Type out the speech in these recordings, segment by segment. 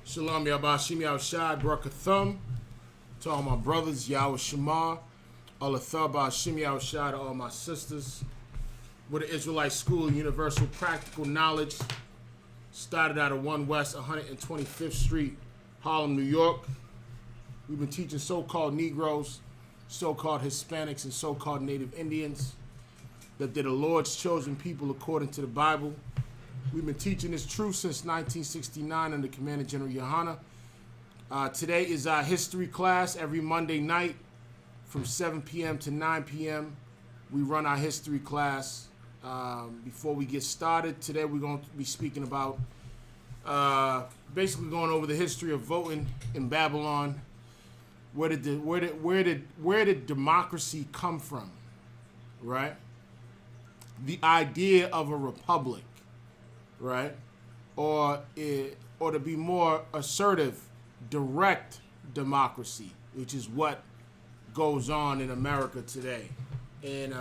Shalom Yabashim Yahushai Barakathum. To all my brothers, Yahweh Shema. Allah Bashim Yahushai, to all my sisters. With the Israelite School of Universal Practical Knowledge. Started out of 1 West 125th Street, Harlem, New York. We've been teaching so-called Negroes, so-called Hispanics, and so-called Native Indians that they're the Lord's chosen people according to the Bible. We've been teaching this truth since 1969 under Commander General Yohana. Today is our history class every Monday night from 7 p.m. to 9 p.m. We run our history class. Before we get started, today we're going to be speaking about basically going over the history of voting in Babylon. Where did democracy come from? Right? The idea of a republic. Right? Or to be more assertive, direct democracy, which is what goes on in America today. And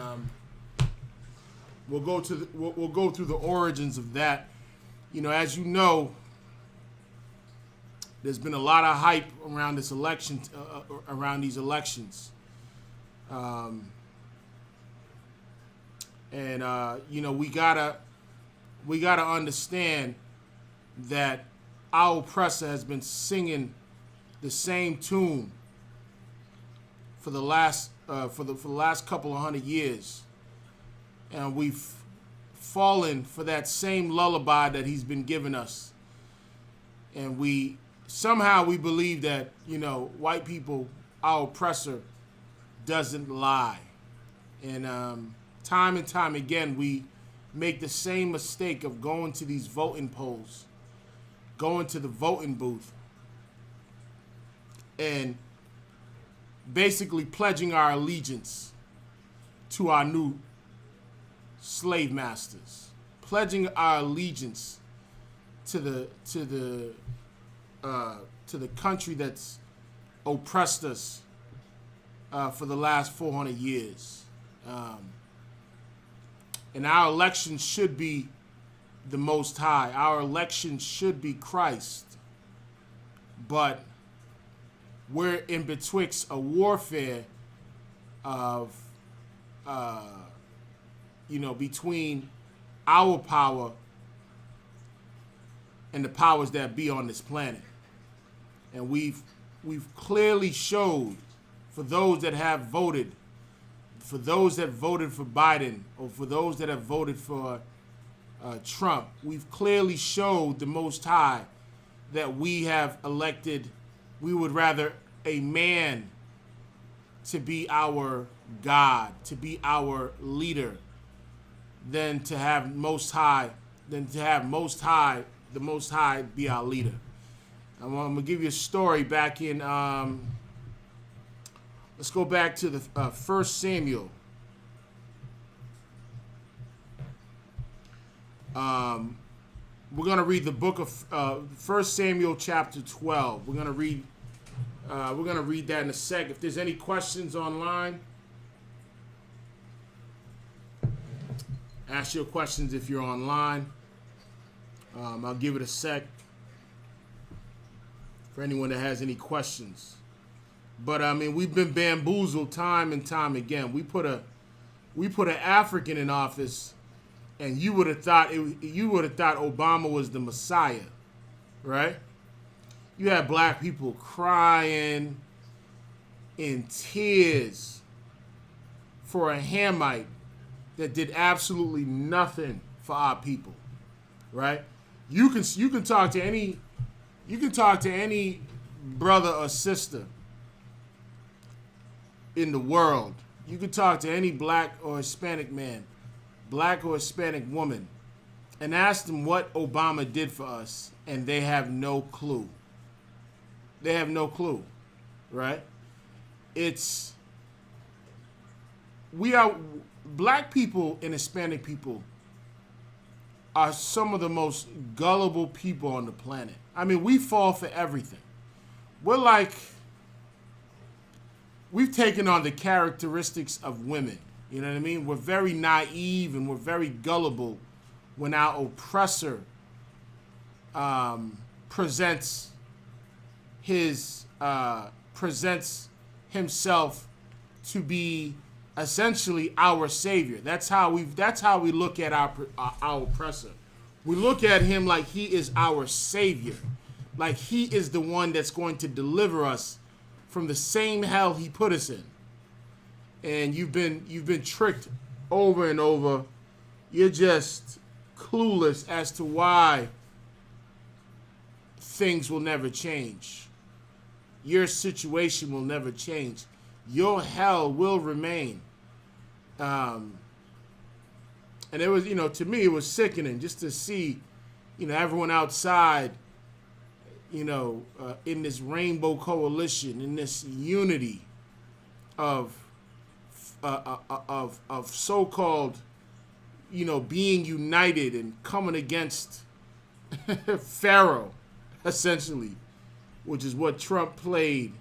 we'll go through the origins of that. You know, as you know, there's been a lot of hype around this election, around these elections. You know, we gotta understand that our oppressor has been singing the same tune for the last couple of hundred years, and we've fallen for that same lullaby that he's been giving us. And we believe that, you know, white people, our oppressor, doesn't lie. And time and time again, we make the same mistake of going to these voting polls, going to the voting booth, and basically pledging our allegiance to our new slave masters, pledging our allegiance to the country that's oppressed us for the last 400 years. And our election should be the Most High. Our election should be Christ. But we're in betwixt a warfare of, between our power and the powers that be on this planet. And we've clearly showed, for those that have voted, for those that voted for Biden, or for those that have voted for Trump, we've clearly showed the Most High that we have elected, we would rather a man to be our God, to be our leader, than to have the Most High be our leader. I'm going to give you a story back in, let's go back to the 1 Samuel. We're going to read the book of 1 Samuel chapter 12. We're going to read that in a sec. If there's any questions online, ask your questions if you're online. I'll give it a sec for anyone that has any questions. But I mean, we've been bamboozled time and time again. We put an African in office, and you would have thought Obama was the Messiah, right? You had black people crying in tears for a Hamite that did absolutely nothing for our people, right? You can talk to any brother or sister in the world. You can talk to any black or Hispanic man, black or Hispanic woman, and ask them what Obama did for us, and they have no clue. They have no clue, right? Black people and Hispanic people are some of the most gullible people on the planet. I mean, we fall for everything. We've taken on the characteristics of women. You know what I mean? We're very naive and we're very gullible when our oppressor presents his presents himself to be essentially our savior. That's how we look at our oppressor. We look at him like he is our savior, like he is the one that's going to deliver us from the same hell he put us in. And you've been tricked over and over. You're just clueless as to why things will never change. Your situation will never change. Your hell will remain. And it was, to me, it was sickening just to see, everyone outside, in this rainbow coalition, in this unity of so-called, being united and coming against Pharaoh, essentially, which is what Trump played,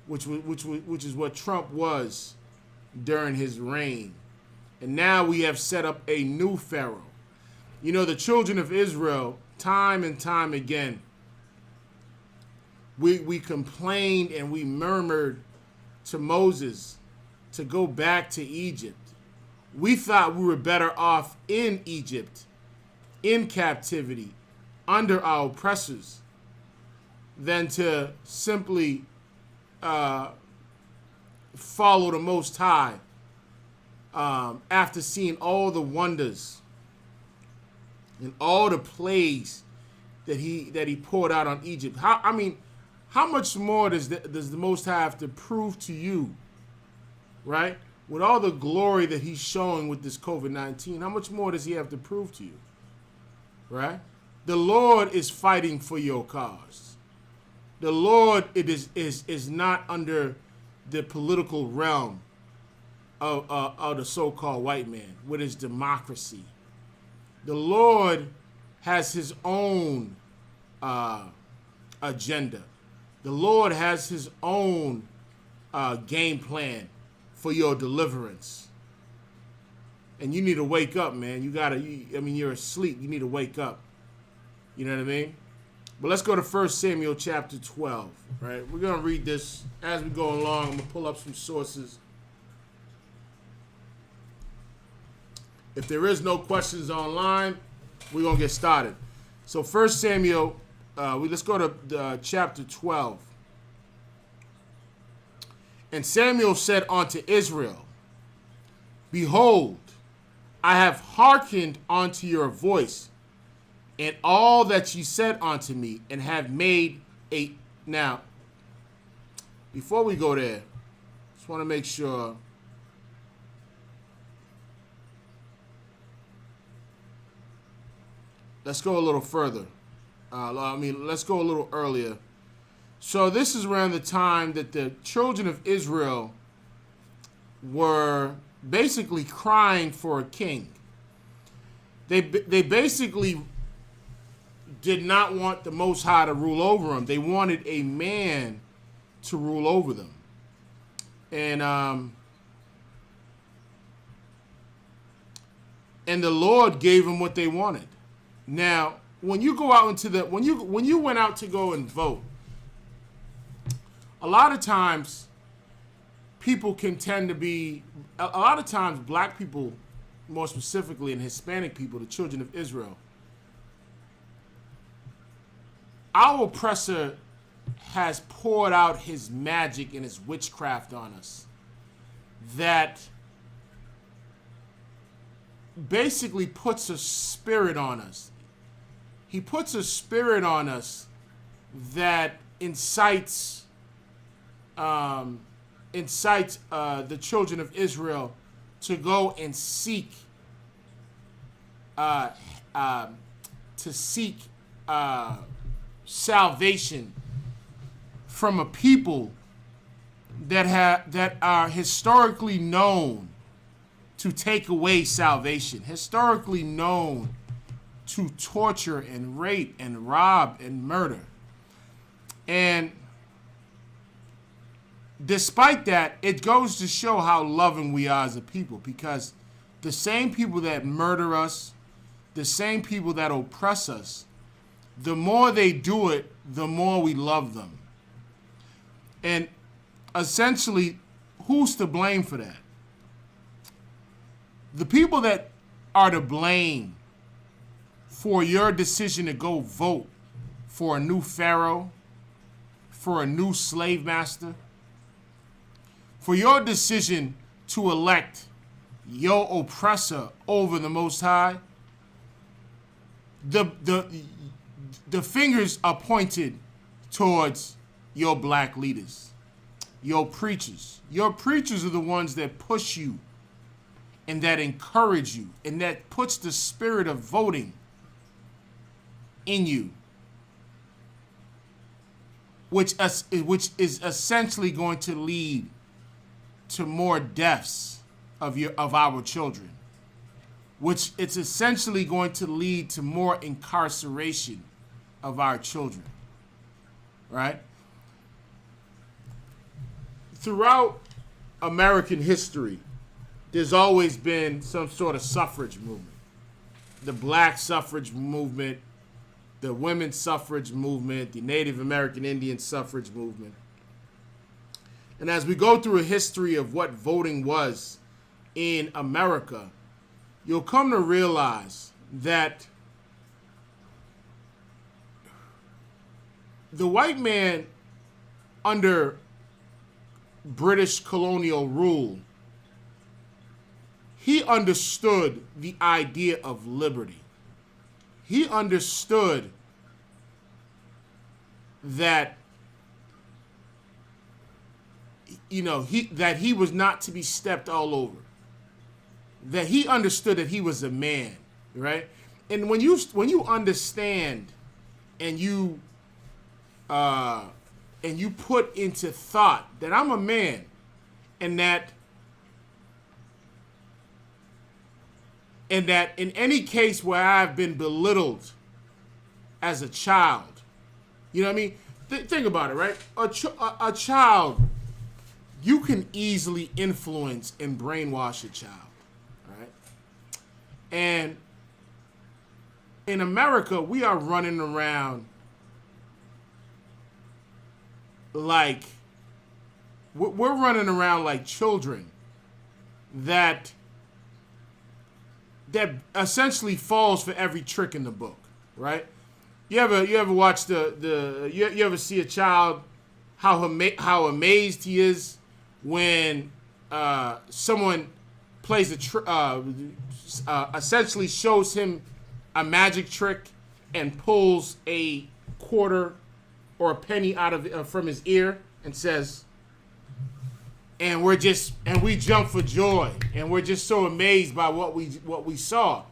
which is what Trump was during his reign. And now we have set up a new Pharaoh. The children of Israel, time and time again, we complained and we murmured to Moses to go back to Egypt. We thought we were better off in Egypt, in captivity, under our oppressors, than to simply follow the Most High after seeing all the wonders and all the plagues that he poured out on Egypt. How much more does the Most High have to prove to you, right? With all the glory that he's showing with this COVID-19, how much more does he have to prove to you, right? The Lord is fighting for your cause. The Lord is not under the political realm of the so-called white man with his democracy. The Lord has his own agenda. The Lord has his own game plan for your deliverance. And you need to wake up, man. You're asleep. You need to wake up. You know what I mean? But let's go to 1 Samuel chapter 12, right? We're going to read this as we go along. I'm going to pull up some sources. If there is no questions online, we're going to get started. So 1 Samuel, let's go to chapter 12. And Samuel said unto Israel, Behold, I have hearkened unto your voice, and all that ye said unto me, and have made a... Now, before we go there, just want to make sure... Let's go a little further. Let's go a little earlier. So this is around the time that the children of Israel were basically crying for a king. They basically did not want the Most High to rule over them. They wanted a man to rule over them. And the Lord gave them what they wanted. Now, when you go out into when you went out to go and vote, a lot of times people can tend to be, a lot of times black people, more specifically, and Hispanic people, the children of Israel, our oppressor has poured out his magic and his witchcraft on us that basically puts a spirit on us. He puts a spirit on us that incites the children of Israel to go and seek salvation from a people that are historically known to take away salvation, historically known to torture and rape and rob and murder. And despite that, it goes to show how loving we are as a people, because the same people that murder us, the same people that oppress us, the more they do it, the more we love them. And essentially, who's to blame for that? The people that are to blame for your decision to go vote for a new pharaoh, for a new slave master, for your decision to elect your oppressor over the Most High, the fingers are pointed towards your black leaders, your preachers. Your preachers are the ones that push you and that encourage you and that puts the spirit of voting in you, which is essentially going to lead to more deaths of our children, which it's essentially going to lead to more incarceration of our children, right? Throughout American history, there's always been some sort of suffrage movement. The black suffrage movement, the women's suffrage movement, the Native American Indian suffrage movement. And as we go through a history of what voting was in America, you'll come to realize that the white man under British colonial rule, he understood the idea of liberty. He understood that, that he was not to be stepped all over. That he understood that he was a man, right? And when you understand and you put into thought that I'm a man, and that in any case where I've been belittled as a child, you know what I mean? Think about it, right? A child, you can easily influence and brainwash a child, right? And in America, we are running around like, we're running around like children that essentially falls for every trick in the book, right? You ever watch you ever see a child how amazed he is when someone plays essentially shows him a magic trick and pulls a quarter or a penny out of from his ear and says, and we jump for joy, and we're just so amazed by what we saw.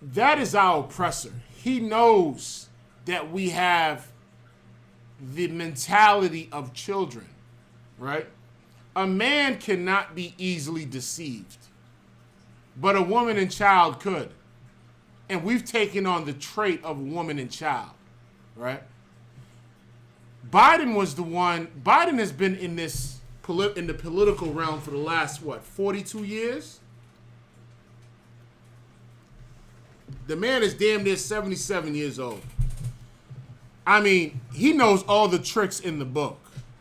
That is our oppressor. He knows that we have the mentality of children, right? A man cannot be easily deceived, but a woman and child could. And we've taken on the trait of woman and child, right? Biden has been in the political realm for the last, 42 years? The man is damn near 77 years old. I mean, he knows all the tricks in the book,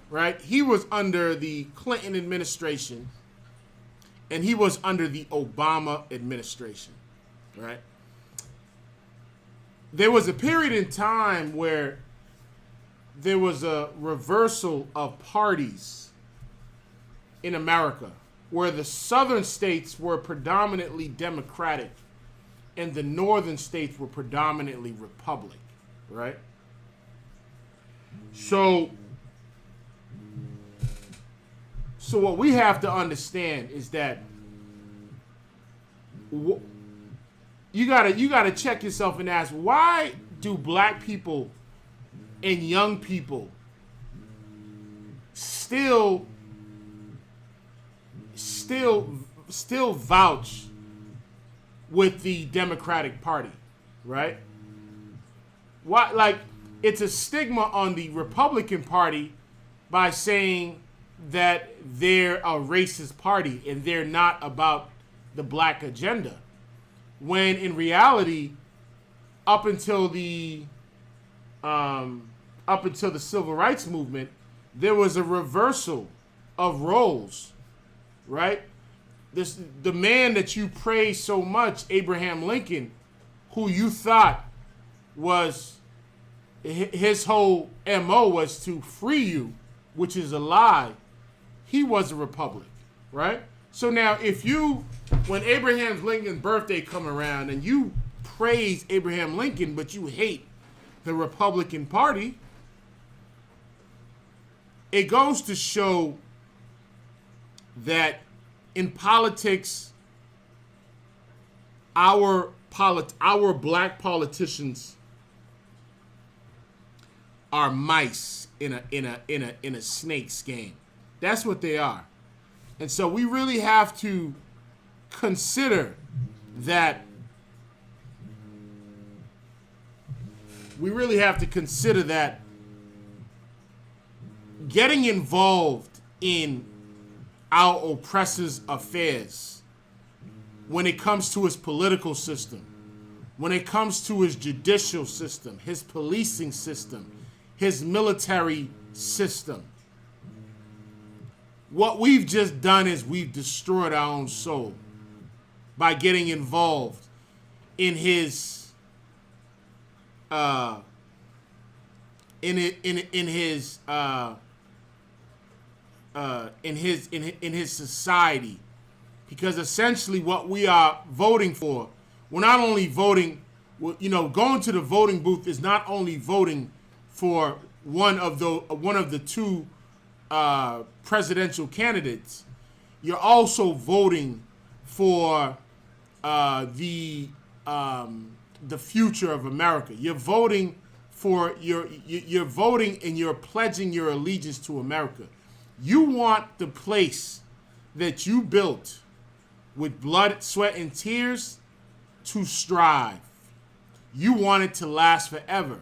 right? He was under the Clinton administration, and he was under the Obama administration, right? There was a period in time where there was a reversal of parties in America, where the southern states were predominantly Democratic and the northern states were predominantly Republican, right? So what we have to understand is that you gotta check yourself and ask, why do black people and young people still vouch with the Democratic Party, right? Why? Like, it's a stigma on the Republican Party by saying that they're a racist party and they're not about the black agenda, when in reality, up until the up until the civil rights movement, there was a reversal of roles, right? The man that you praise so much, Abraham Lincoln, who you thought was his whole MO was to free you, which is a lie. He was a republic, right? So now if you, when Abraham Lincoln's birthday come around and you praise Abraham Lincoln, but you hate the Republican Party, it goes to show that in politics, our black politicians are mice in a snake's game. That's what they are. And so we really have to consider that. We really have to consider that getting involved in our oppressor's affairs, when it comes to his political system, when it comes to his judicial system, his policing system, his military system, what we've just done is we've destroyed our own soul by getting involved in his in his society, because essentially what we are voting for, we're not only voting, going to the voting booth is not only voting for one of the two presidential candidates. You're also voting for the future of America. You're voting for you're voting and you're pledging your allegiance to America. You want the place that you built with blood, sweat, and tears to strive. You want it to last forever.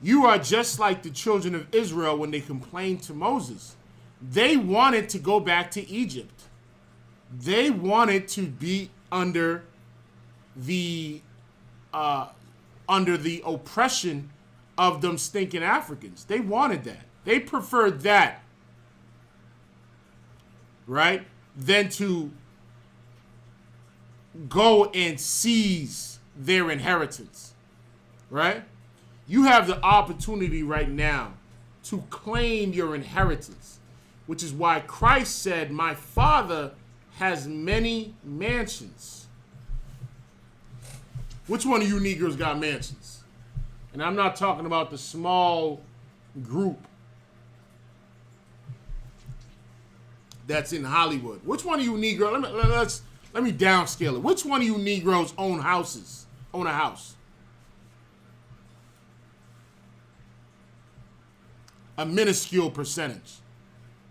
You are just like the children of Israel when they complained to Moses. They wanted to go back to Egypt. They wanted to be under the oppression of them stinking Africans. They wanted that. They preferred that, right, than to go and seize their inheritance, right? You have the opportunity right now to claim your inheritance, which is why Christ said, "My Father has many mansions." Which one of you Negroes got mansions? And I'm not talking about the small group that's in Hollywood. Which one of you Negroes, let me downscale it. Which one of you Negroes own a house? A minuscule percentage,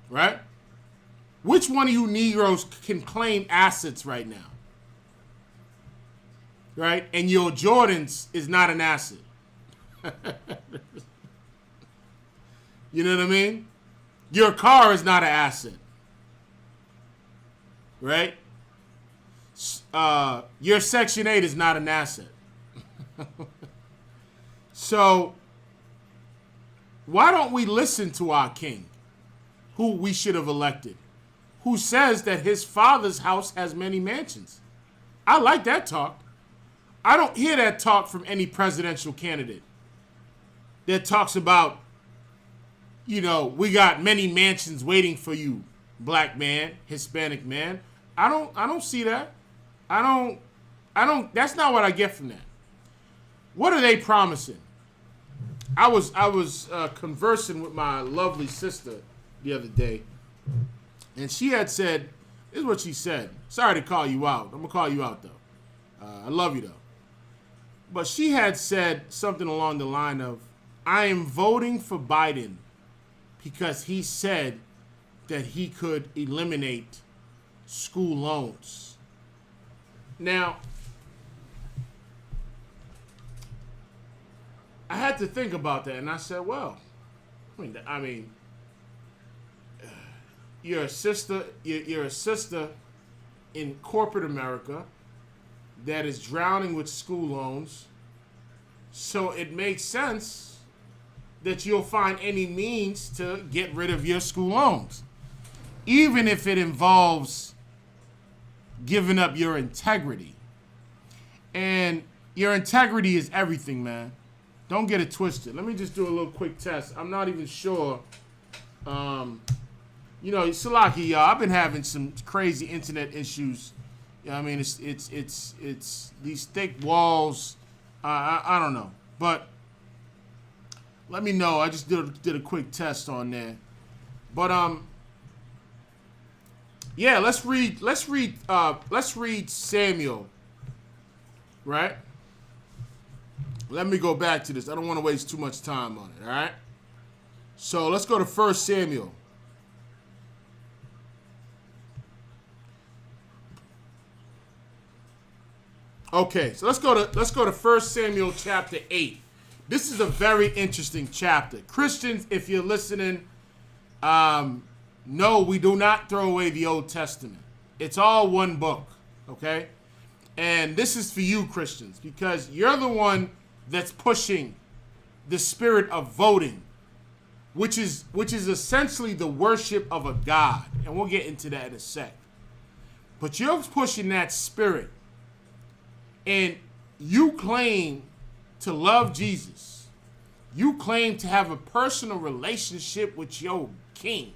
right? Which one of you Negroes can claim assets right now? Right? And your Jordans is not an asset. You know what I mean? Your car is not an asset. Right? Your Section 8 is not an asset. So, why don't we listen to our king, who we should have elected, who says that his father's house has many mansions? I like that talk. I don't hear that talk from any presidential candidate that talks about, we got many mansions waiting for you, black man, Hispanic man. I don't see that. I don't, that's not what I get from that. What are they promising? I was conversing with my lovely sister the other day, and she had said, this is what she said. Sorry to call you out. I'm going to call you out, though. I love you, though. But she had said something along the line of, I am voting for Biden because he said that he could eliminate school loans. Now, I had to think about that, and I said, well, I mean, you're a sister in corporate America that is drowning with school loans, so it makes sense that you'll find any means to get rid of your school loans, even if it involves giving up your integrity. And your integrity is everything, man. Don't get it twisted. Let me just do a little quick test. I'm not even sure. Salaki, y'all, I've been having some crazy internet issues. I mean, it's these thick walls. I don't know, but let me know. I just did a quick test on there, but yeah. Let's read Samuel, right? Let me go back to this. I don't want to waste too much time on it. All right. So let's go to 1 Samuel. Okay, so let's go to 1 Samuel chapter 8. This is a very interesting chapter. Christians, if you're listening, no, we do not throw away the Old Testament. It's all one book, okay? And this is for you, Christians, because you're the one that's pushing the spirit of voting, which is essentially the worship of a god. And we'll get into that in a sec. But you're pushing that spirit. And you claim to love Jesus. You claim to have a personal relationship with your king.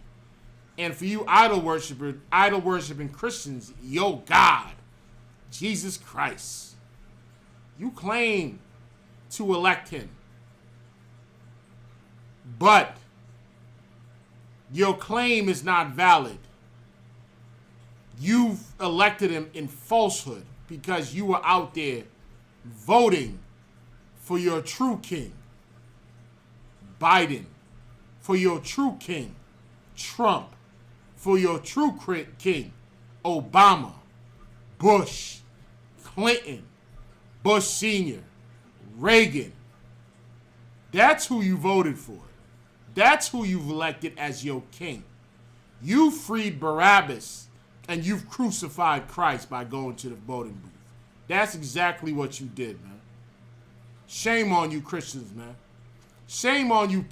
And for you idol worshiping Christians, your God, Jesus Christ. You claim to elect him. But your claim is not valid. You've elected him in falsehood, because you were out there voting for your true king, Biden, for your true king, Trump, for your true king, Obama, Bush, Clinton, Bush Sr., Reagan. That's who you voted for. That's who you've elected as your king. You freed Barabbas, and you've crucified Christ by going to the voting booth. That's exactly what you did, man. Shame on you, Christians, man. Shame on you.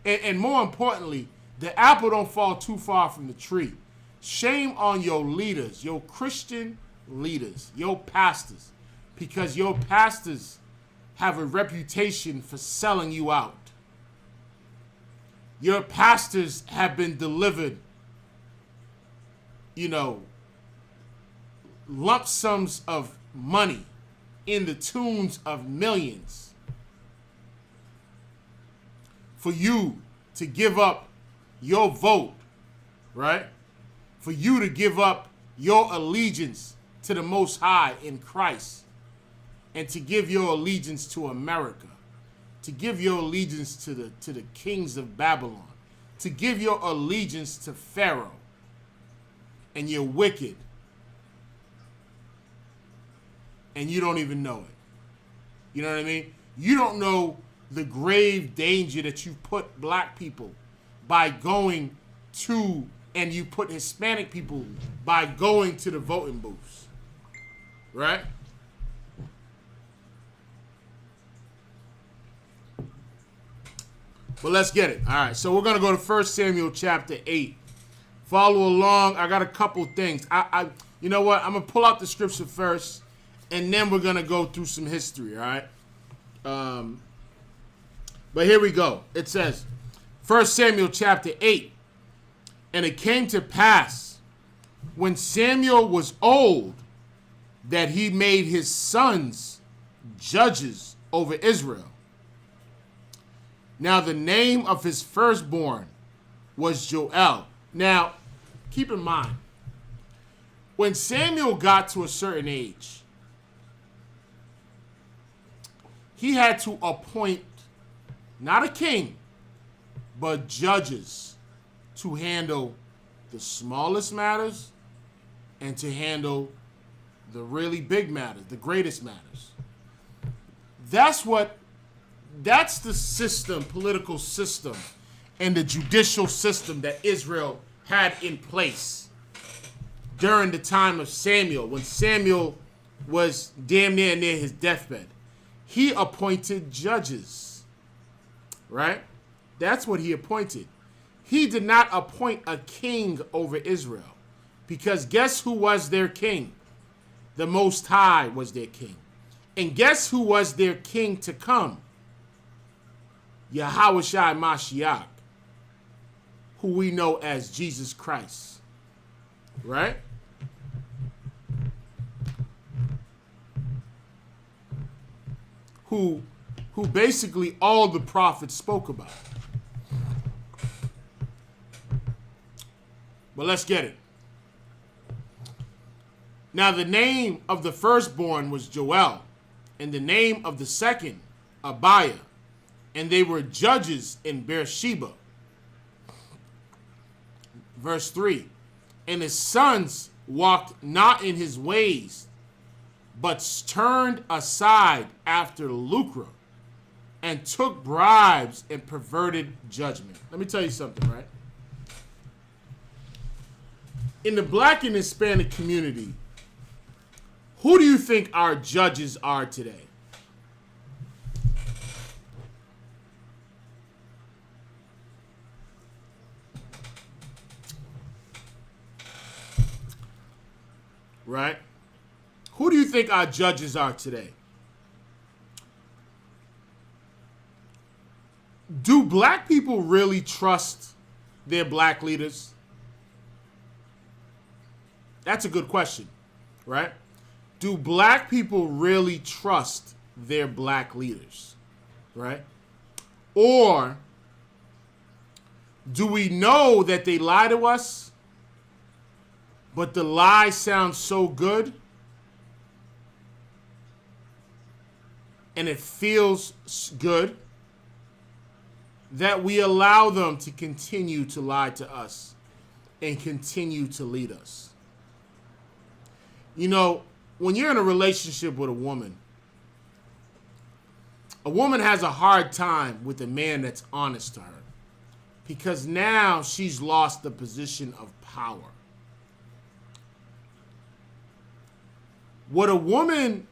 And more importantly, the apple don't fall too far from the tree. Shame on your leaders, your Christian leaders, your pastors, because your pastors have a reputation for selling you out. Your pastors have been delivered lump sums of money in the tunes of millions for you to give up your vote, right? For you to give up your allegiance to the Most High in Christ, and to give your allegiance to America, to give your allegiance to the kings of Babylon, to give your allegiance to Pharaoh. And you're wicked. And you don't even know it. You know what I mean? You don't know the grave danger that you put black people by going to, and you put Hispanic people by going to the voting booths. Right? But let's get it. All right, so we're going to go to 1 Samuel chapter 8. Follow along. I got a couple things. You know what? I'm going to pull out the scripture first, and then we're going to go through some history, all right? But here we go. It says, 1 Samuel chapter 8, and it came to pass when Samuel was old that he made his sons judges over Israel. Now the name of his firstborn was Joel. Now, keep in mind, when Samuel got to a certain age, he had to appoint not a king, but judges to handle the smallest matters and to handle the really big matters, the greatest matters. That's the system, political system, and the judicial system that Israel had in place during the time of Samuel, when Samuel was damn near his deathbed. He appointed judges. right? That's what he appointed. He did not appoint a king over Israel, because guess who was their king? The Most High was their king. And guess who was their king to come? Yahushua Mashiach, who we know as Jesus Christ, right? Who basically all the prophets spoke about. But let's get it. Now the name of the firstborn was Joel, and the name of the second, Abiah, and they were judges in Beersheba. Verse 3, and his sons walked not in his ways, but turned aside after lucre, and took bribes and perverted judgment. Let me tell you something, right? In the black and Hispanic community, who do you think our judges are today? Right? Who do you think our judges are today? Do black people really trust their black leaders? That's a good question, right? Do black people really trust their black leaders, right? Or do we know that they lie to us, but the lie sounds so good and it feels good that we allow them to continue to lie to us and continue to lead us? You know, when you're in a relationship with a woman has a hard time with a man that's honest to her, because now she's lost the position of power. What a woman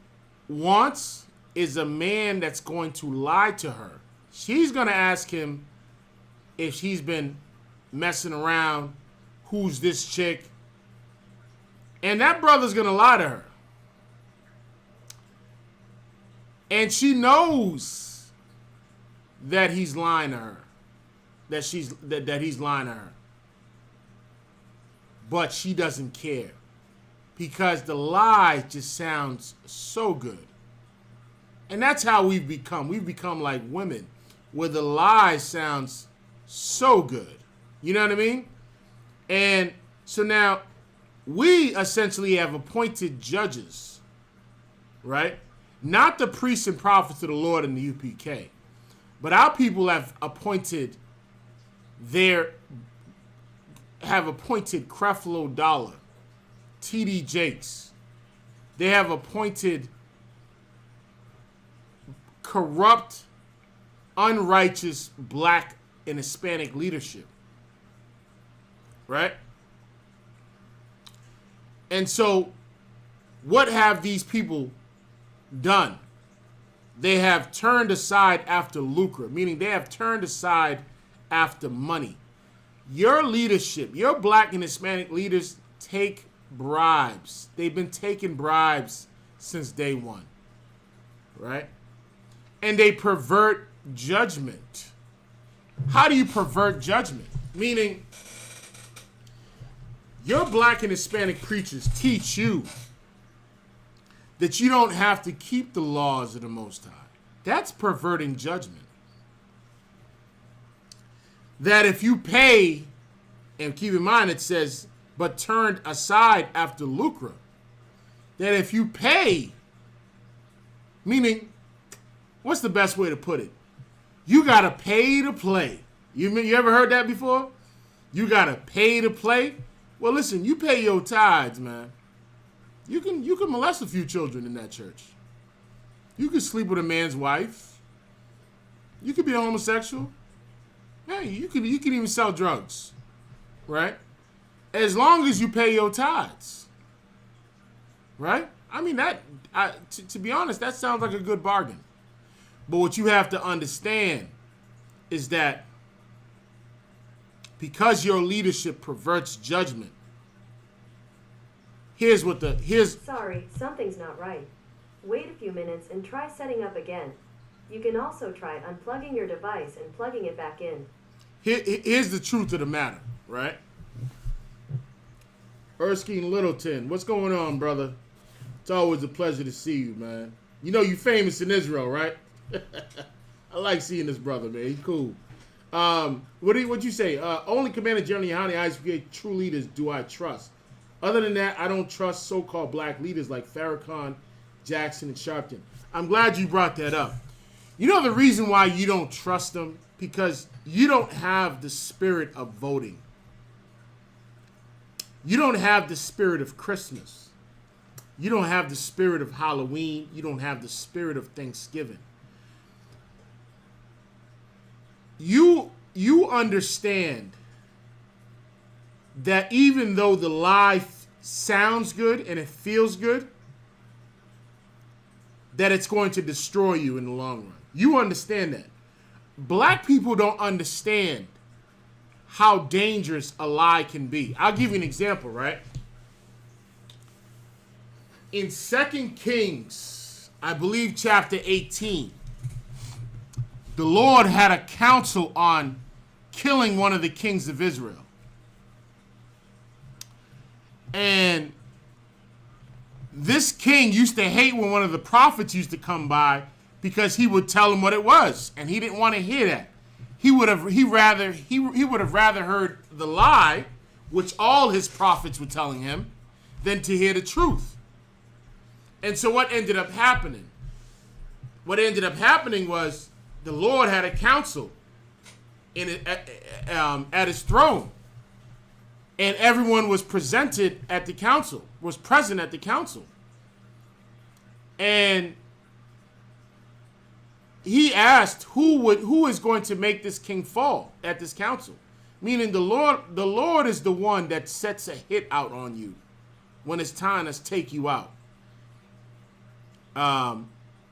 wants is a man that's going to lie to her. She's going to ask him if she's been messing around, who's this chick, and that brother's going to lie to her. And she knows that he's lying to her, that he's lying to her. But she doesn't care, because the lie just sounds so good. And that's how we've become. We've become like women, where the lie sounds so good. You know what I mean? And so now we essentially have appointed judges, right? Not the priests and prophets of the Lord in the UPK, but our people have appointed Creflo Dollar, T.D. Jakes. They have appointed corrupt, unrighteous black and Hispanic leadership, right? And so what have these people done? They have turned aside after lucre, meaning they have turned aside after money. Your leadership, your black and Hispanic leaders take bribes. They've been taking bribes since day one, right? And they pervert judgment. How do you pervert judgment? Meaning, your black and Hispanic preachers teach you that you don't have to keep the laws of the Most High. That's perverting judgment. That if you pay, and keep in mind it says, but turned aside after lucre, that if you pay, meaning, what's the best way to put it? You gotta pay to play. You ever heard that before? You gotta pay to play? Well, listen, you pay your tithes, man. You can molest a few children in that church. You can sleep with a man's wife. You could be a homosexual. Hey, you can even sell drugs, right? As long as you pay your tithes, right? I mean, to be honest, that sounds like a good bargain. But what you have to understand is that because your leadership perverts judgment, Sorry, something's not right. Wait a few minutes and try setting up again. You can also try unplugging your device and plugging it back in. Here's the truth of the matter, right? Erskine Littleton, what's going on, brother? It's always a pleasure to see you, man. You know you famous in Israel, right? I like seeing this brother, man. He's cool. What'd you say? Only Commander General Yohani ISUPK true leaders do I trust. Other than that, I don't trust so-called black leaders like Farrakhan, Jackson, and Sharpton. I'm glad you brought that up. You know the reason why you don't trust them? Because you don't have the spirit of voting. You don't have the spirit of Christmas. You don't have the spirit of Halloween. You don't have the spirit of Thanksgiving. You understand that even though the lie sounds good and it feels good, that it's going to destroy you in the long run. You understand that. Black people don't understand how dangerous a lie can be. I'll give you an example, right? In 2 Kings, I believe chapter 18, the Lord had a counsel on killing one of the kings of Israel. And this king used to hate when one of the prophets used to come by because he would tell him what it was, and he didn't want to hear that. He would have rather heard the lie, which all his prophets were telling him, than to hear the truth. And so what ended up happening? What ended up happening was the Lord had a council at his throne, and everyone was present at the council. And he asked who is going to make this king fall at this council, meaning the Lord is the one that sets a hit out on you when it's time to take you out.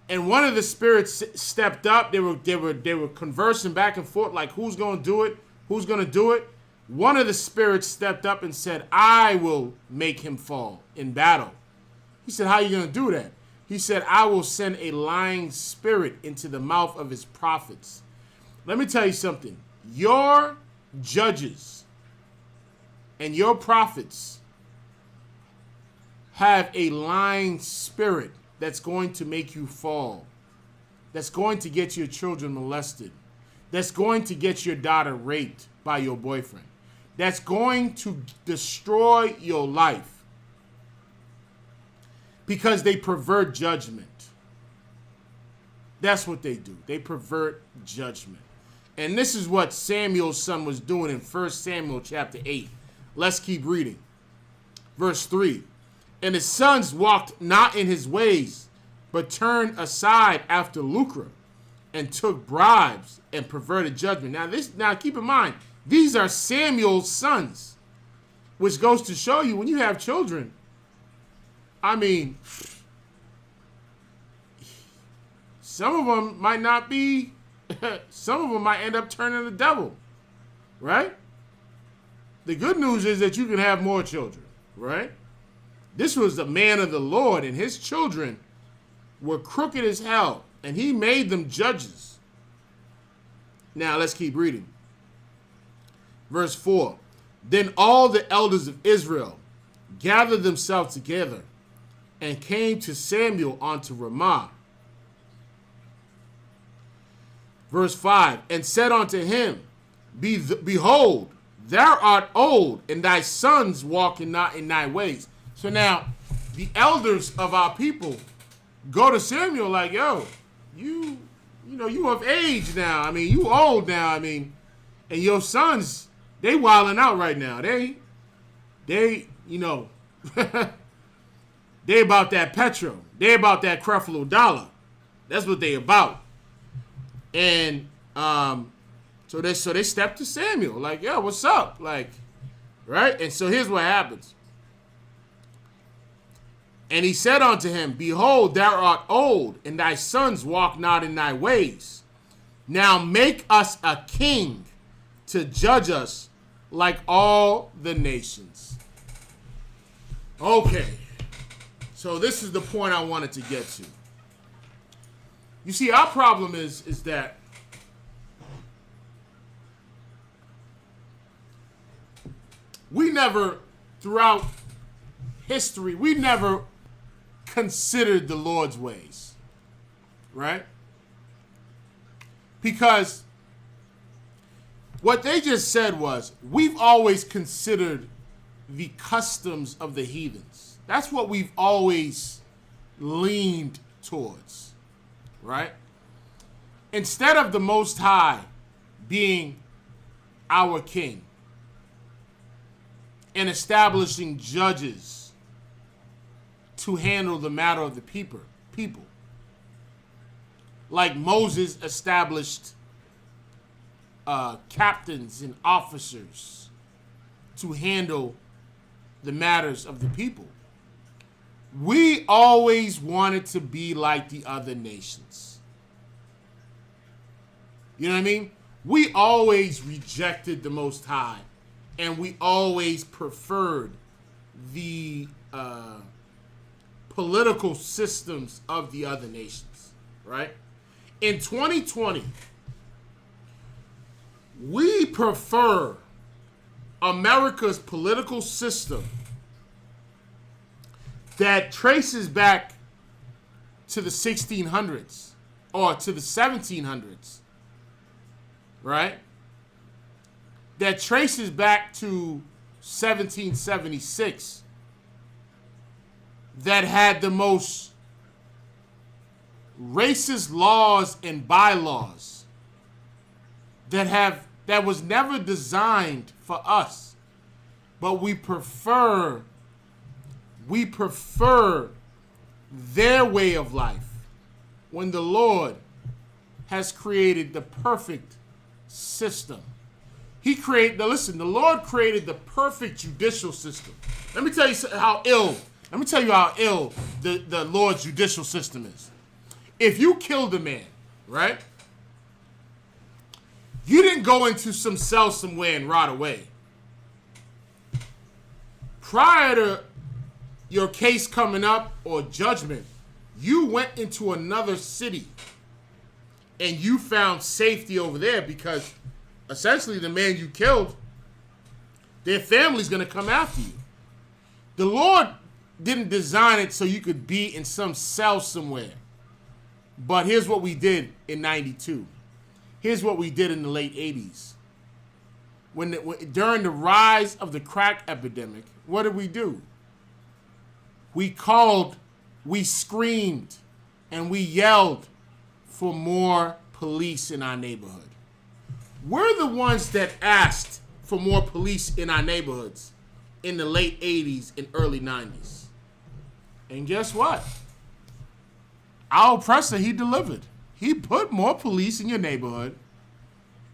And one of the spirits stepped up. They were conversing back and forth like who's going to do it, who's going to do it. One of the spirits stepped up and said, I will make him fall in battle. He said, how are you going to do that? He said, I will send a lying spirit into the mouth of his prophets. Let me tell you something. Your judges and your prophets have a lying spirit that's going to make you fall, that's going to get your children molested, that's going to get your daughter raped by your boyfriend, that's going to destroy your life because they pervert judgment. That's what they do. They pervert judgment. And this is what Samuel's son was doing in 1 Samuel chapter 8. Let's keep reading. Verse 3. And his sons walked not in his ways, but turned aside after lucre, and took bribes and perverted judgment. Now keep in mind, these are Samuel's sons, which goes to show you when you have children, I mean, some of them might not be, some of them might end up turning the devil, right? The good news is that you can have more children, right? This was a man of the Lord, and his children were crooked as hell, and he made them judges. Now, let's keep reading. Verse 4. Then all the elders of Israel gathered themselves together and came to Samuel unto Ramah. Verse 5. And said unto him, Behold, thou art old, and thy sons walk not in thy ways. So now, the elders of our people go to Samuel like, yo, you of age now. I mean, you old now. I mean, and your sons, they wilding out right now. They they about that petrol. They about that Creflo dollar. That's what they about. And so they stepped to Samuel like, yo, what's up? Like, right? And so here's what happens. And he said unto him, Behold, thou art old, and thy sons walk not in thy ways. Now make us a king to judge us like all the nations. Okay. So this is the point I wanted to get to. You see, our problem is that we never, throughout history, we never considered the Lord's ways, right? Because what they just said was, we've always considered the customs of the heathens. That's what we've always leaned towards, right? Instead of the Most High being our king and establishing judges to handle the matter of the people, like Moses established captains and officers to handle the matters of the people. We always wanted to be like the other nations. You know what I mean? We always rejected the Most High, and we always preferred the political systems of the other nations, right? In 2020, we prefer America's political system that traces back to the 1600s or to the 1700s, right? That traces back to 1776, that had the most racist laws and bylaws that was never designed for us, but we prefer their way of life when the Lord has created the perfect system. The Lord created the perfect judicial system. Let me tell you how ill the Lord's judicial system is. If you killed a man, right? You didn't go into some cell somewhere and rot away. Prior to your case coming up or judgment, you went into another city and you found safety over there, because essentially the man you killed, their family's going to come after you. The Lord didn't design it so you could be in some cell somewhere. But here's what we did in 92. Here's what we did in the late 80s. During the rise of the crack epidemic, what did we do? We screamed, and we yelled for more police in our neighborhood. We're the ones that asked for more police in our neighborhoods in the late 80s and early 90s. And guess what? Our oppressor, he delivered. He put more police in your neighborhood.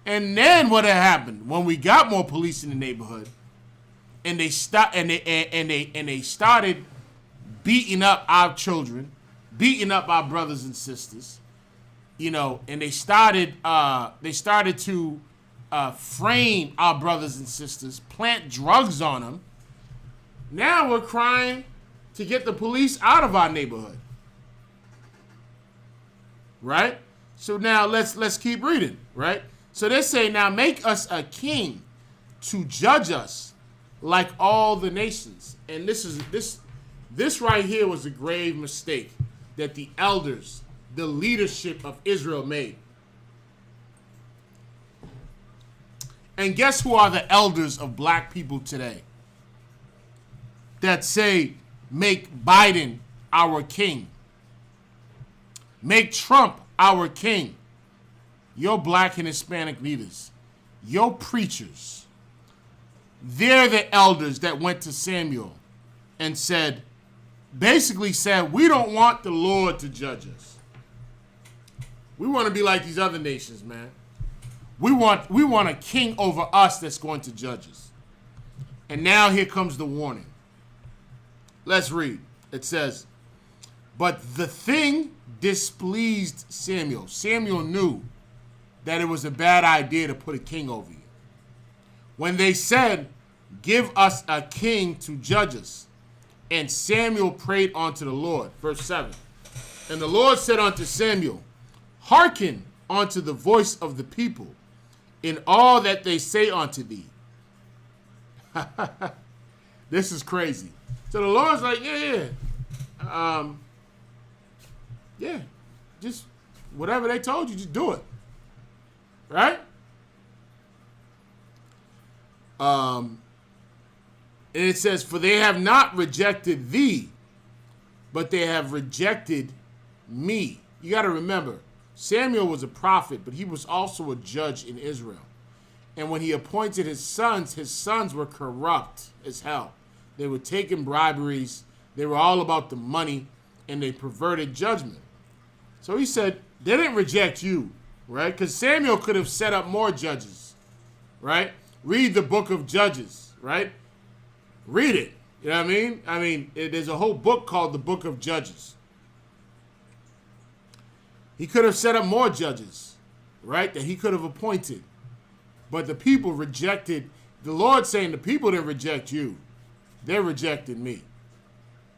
And then what had happened when we got more police in the neighborhood, and they started beating up our children, beating up our brothers and sisters, and they started to frame our brothers and sisters, plant drugs on them. Now we're crying to get the police out of our neighborhood. Right? So now let's keep reading, right? So they say, now make us a king to judge us like all the nations. And this right here was a grave mistake that the elders, the leadership of Israel made. And guess who are the elders of black people today that say, make Biden our king? Make Trump our king. Your black and Hispanic leaders, your preachers, they're the elders that went to Samuel and basically said, we don't want the Lord to judge us. We want to be like these other nations, man. We want a king over us that's going to judge us. And now here comes the warning. Let's read. It says, but the thing displeased Samuel. Samuel knew that it was a bad idea to put a king over you. When they said, "Give us a king to judge us," and Samuel prayed unto the Lord. Verse 7. And the Lord said unto Samuel, "Hearken unto the voice of the people in all that they say unto thee." This is crazy. So the Lord's like, yeah, just whatever they told you, just do it. Right? And it says, "For they have not rejected thee, but they have rejected me." You got to remember, Samuel was a prophet, but he was also a judge in Israel. And when he appointed his sons were corrupt as hell. They were taking briberies. They were all about the money, and they perverted judgment. So he said, they didn't reject you, right? Because Samuel could have set up more judges, right? Read the book of Judges, right? Read it. You know what I mean? There's a whole book called the Book of Judges. He could have set up more judges, right, that he could have appointed. But the people rejected. The Lord saying the people didn't reject you. They're rejecting me.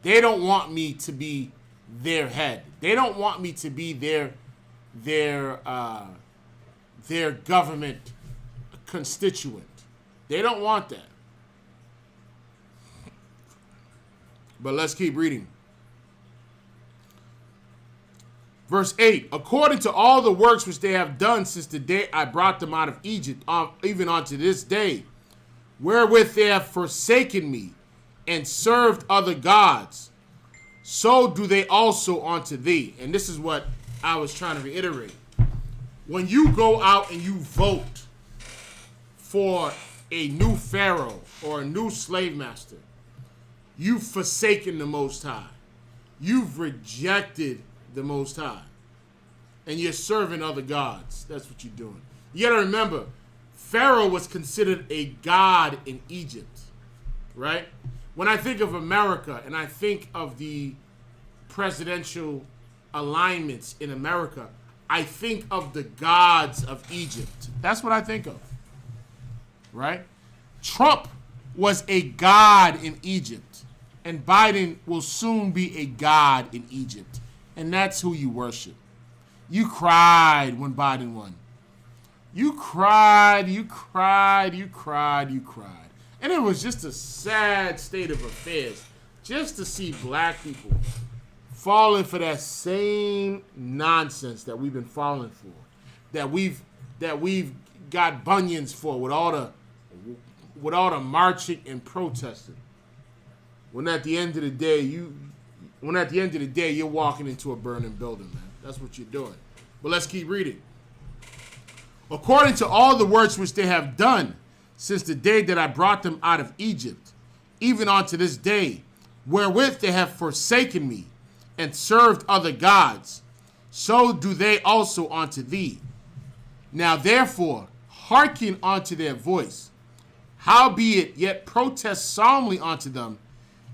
They don't want me to be their head. They don't want me to be their government constituent. They don't want that. But let's keep reading. Verse 8, "According to all the works which they have done since the day I brought them out of Egypt, even unto this day, wherewith they have forsaken me and served other gods, so do they also unto thee." And this is what I was trying to reiterate. When you go out and you vote for a new pharaoh or a new slave master, you've forsaken the Most High. You've rejected the Most High. And you're serving other gods. That's what you're doing. You got to remember, Pharaoh was considered a god in Egypt, right? When I think of America and I think of the presidential alignments in America, I think of the gods of Egypt. That's what I think of, right? Trump was a god in Egypt, and Biden will soon be a god in Egypt. And that's who you worship. You cried when Biden won. You cried. And it was just a sad state of affairs just to see black people falling for that same nonsense that we've been falling for, that we've got bunions for with all the marching and protesting. When at the end of the day, you're walking into a burning building, man. That's what you're doing. But let's keep reading. "According to all the works which they have done since the day that I brought them out of Egypt, even unto this day, wherewith they have forsaken me and served other gods, so do they also unto thee. Now therefore, hearken unto their voice. Howbeit, yet protest solemnly unto them,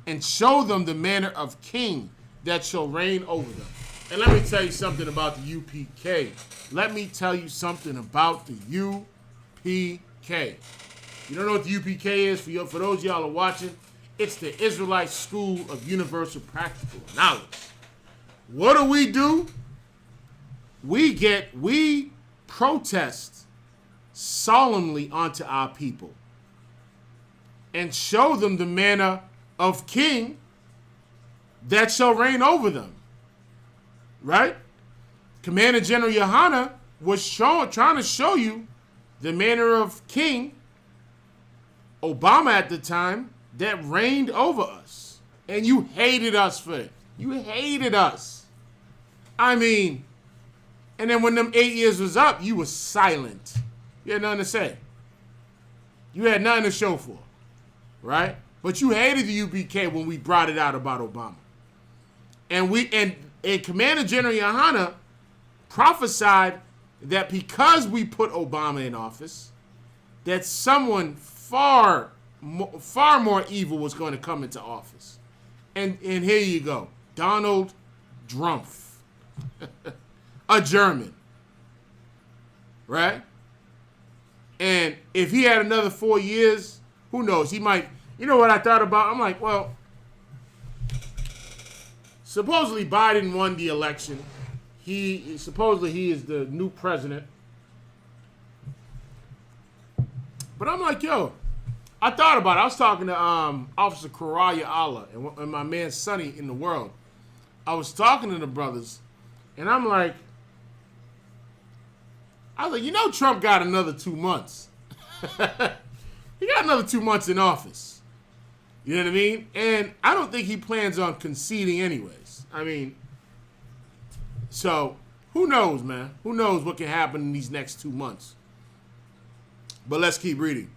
and show them the manner of king that shall reign over them." And let me tell you something about the UPK. You don't know what the UPK is? For those of y'all who are watching, it's the Israelite School of Universal Practical Knowledge. What do? We protest solemnly unto our people and show them the manner of king that shall reign over them. Right? Commander General Yohana was trying to show you the manner of king, Obama at the time, that reigned over us. And you hated us for it. You hated us. I mean, and then when them 8 years was up, you was silent. You had nothing to say. You had nothing to show for. Right? But you hated the UPK when we brought it out about Obama. And Commander General Yohana prophesied that because we put Obama in office, that someone far more evil was going to come into office. And here you go. Donald Trump. A German. right? And if he had another 4 years, who knows? He might. You know what I thought about? I'm like, well, supposedly Biden won the election. Supposedly he is the new president. But I'm like, yo, I thought about it. I was talking to Officer Karaya Allah and my man Sonny in the world. I was talking to the brothers, and I'm like, you know, Trump got another 2 months. He got another 2 months in office. You know what I mean? And I don't think he plans on conceding anyways. I mean, so who knows, man? Who knows what can happen in these next 2 months? But let's keep reading.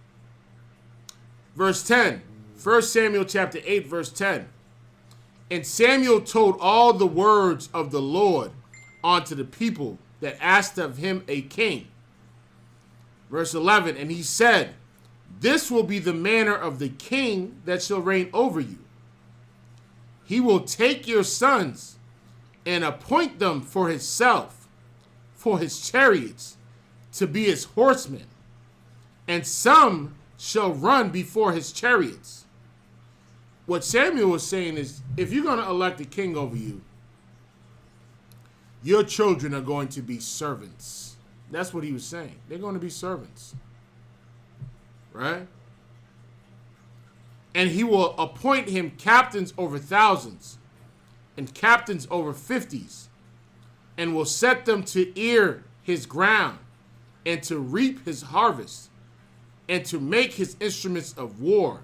Verse 10. 1 Samuel chapter 8, verse 10. And Samuel told all the words of the Lord unto the people that asked of him a king. Verse 11. And he said, this will be the manner of the king that shall reign over you. He will take your sons and appoint them for himself, for his chariots, to be his horsemen. And some shall run before his chariots. What Samuel was saying is, if you're going to elect a king over you, your children are going to be servants. That's what he was saying. They're going to be servants. Right? And he will appoint him captains over thousands and captains over 50s, and will set them to ear his ground and to reap his harvest and to make his instruments of war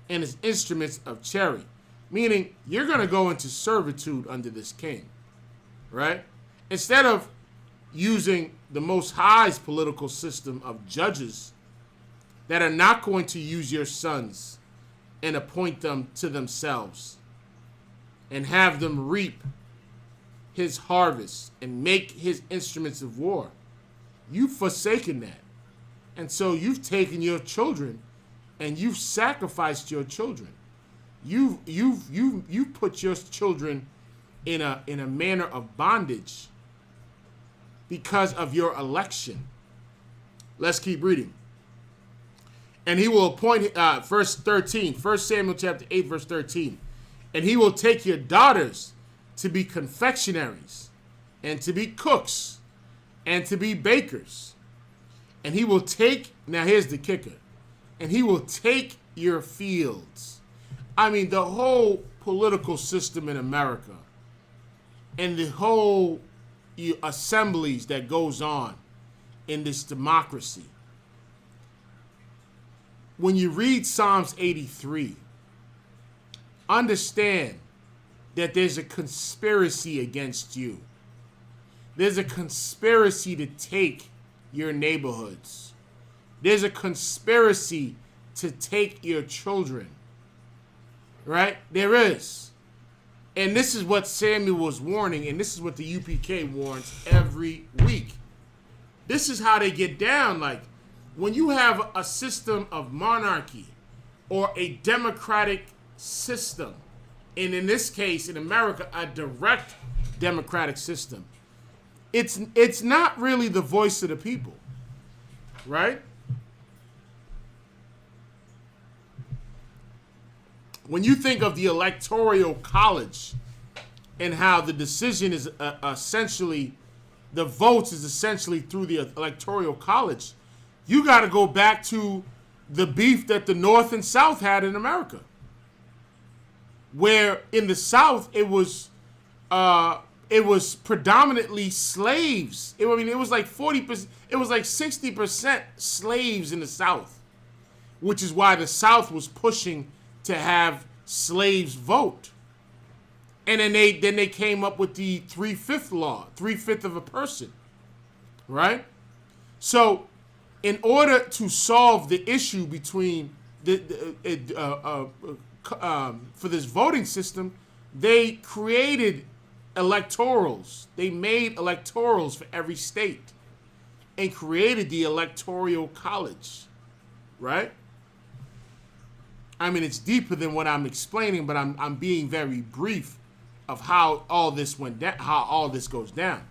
and his instruments of chariot. Meaning, you're going to go into servitude under this king, right? Instead of using the Most High's political system of judges that are not going to use your sons and appoint them to themselves and have them reap his harvest and make his instruments of war. You've forsaken that. And so you've taken your children and you've sacrificed your children. You've put your children in a manner of bondage because of your election. Let's keep reading. And he will appoint, verse 13, 1 Samuel chapter 8, verse 13. And he will take your daughters to be confectionaries and to be cooks and to be bakers. And he will take, now here's the kicker, and he will take your fields. I mean, the whole political system in America and the whole assemblies that goes on in this democracy. When you read Psalms 83, understand that there's a conspiracy against you. There's a conspiracy to take your neighborhoods. There's a conspiracy to take your children. Right? There is. And this is what Samuel was warning, and this is what the UPK warns every week. This is how they get down. Like, when you have a system of monarchy or a democratic system, and in this case, in America, a direct democratic system, it's not really the voice of the people, right? When you think of the Electoral College and how the decision is essentially, the votes is essentially through the Electoral College, you got to go back to the beef that the North and South had in America. Where in the South, it was predominantly slaves. It was like 40%, it was like 60% slaves in the South, which is why the South was pushing to have slaves vote. And then they came up with the 3/5 law, 3/5 of a person, right? So in order to solve the issue between for this voting system, they created electorals. They made electorals for every state and created the Electoral College, right? I mean, it's deeper than what I'm explaining, but I'm being very brief of how all this went down, how all this goes down.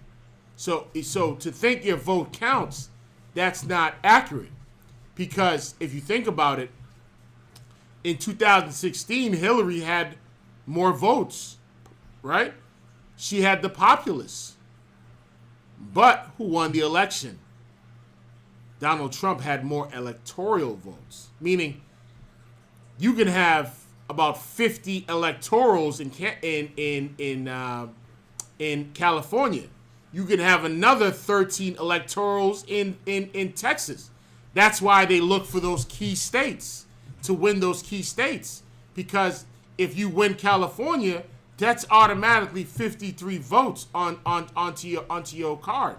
So to think your vote counts that's not accurate. Because if you think about it, in 2016, Hillary had more votes, right? She had the populace. But who won the election? Donald Trump had more electoral votes, meaning you can have about 50 electorals in California. You can have another 13 electorals in Texas. That's why they look for those key states to win those key states, because if you win California, that's automatically 53 votes onto your card,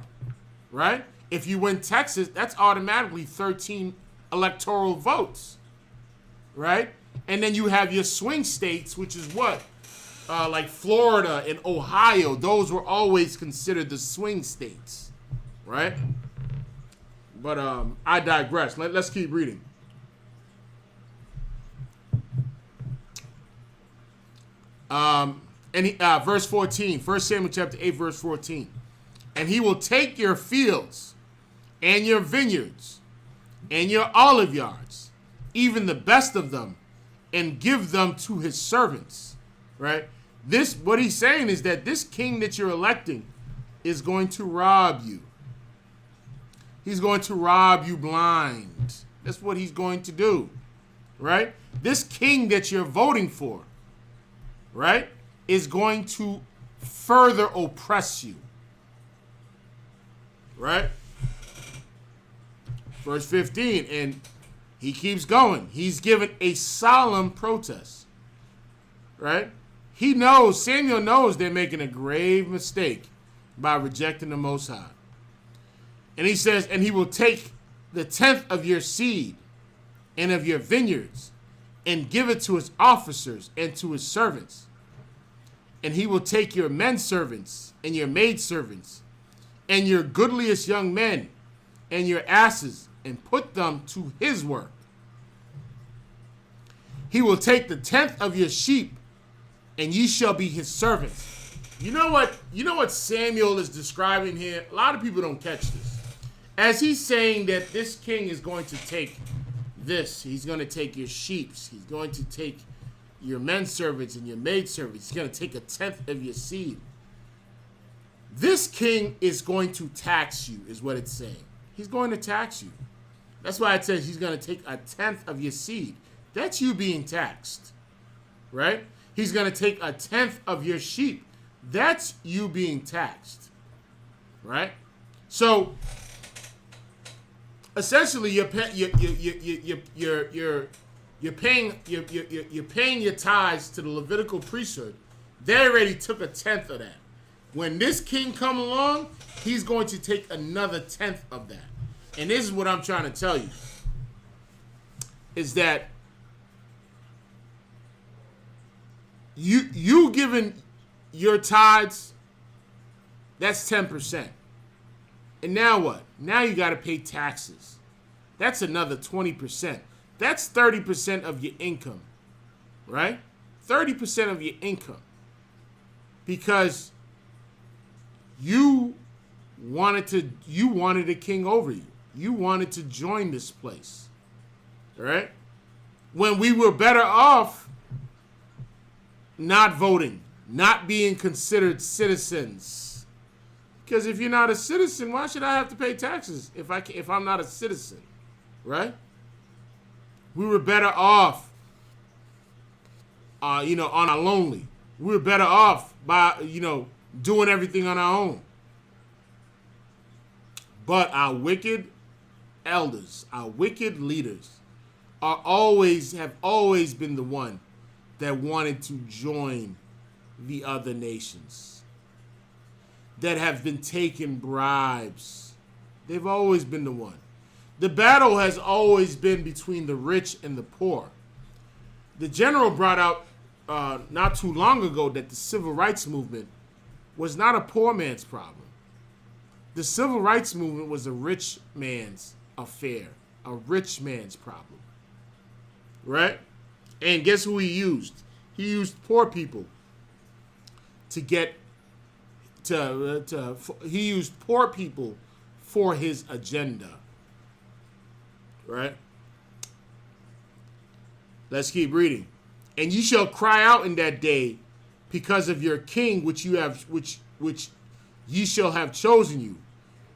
right? If you win Texas, that's automatically 13 electoral votes, right? And then you have your swing states, which is what? Like Florida and Ohio. Those were always considered the swing states, right? But I digress. Let's keep reading. Verse 14, 1 Samuel chapter 8, verse 14. And he will take your fields and your vineyards and your olive yards, even the best of them, and give them to his servants, right? What he's saying is that this king that you're electing is going to rob you. He's going to rob you blind. That's what he's going to do, right? This king that you're voting for, right, is going to further oppress you, right? Verse 15, and he keeps going. He's given a solemn protest, right? Samuel knows they're making a grave mistake by rejecting the Most High. And he says, and he will take the 10th of your seed and of your vineyards and give it to his officers and to his servants. And he will take your men servants and your maid servants and your goodliest young men and your asses and put them to his work. He will take the 10th of your sheep and ye shall be his servants. You know what Samuel is describing here? A lot of people don't catch this. As he's saying that this king is going to take this, he's going to take your sheep, he's going to take your men servants and your maid servants, he's going to take a 10th of your seed. This king is going to tax you, is what it's saying. He's going to tax you. That's why it says he's going to take a 10th of your seed. That's you being taxed, right? He's going to take a 10th of your sheep. That's you being taxed, right? So essentially, you're paying your tithes to the Levitical priesthood. They already took a 10th of that. When this king come along, he's going to take another 10th of that. And this is what I'm trying to tell you, is that you giving your tithes, that's 10%. And now what? Now you got to pay taxes. That's another 20%. That's 30% of your income, right? 30% of your income. Because you wanted a king over you. You wanted to join this place, right? When we were better off not voting, not being considered citizens. Because if you're not a citizen, why should I have to pay taxes if I'm not a citizen, right? We were better off, on our lonely. We were better off by, doing everything on our own. But our wicked elders, our wicked leaders, have always been the one that wanted to join the other nations, that have been taking bribes. They've always been the one. The battle has always been between the rich and the poor. The general brought out not too long ago that the civil rights movement was not a poor man's problem. The civil rights movement was a rich man's affair, a rich man's problem, right? And guess who he used? He used poor people he used poor people for his agenda. Right? Let's keep reading. And ye shall cry out in that day because of your king, which ye shall have chosen you.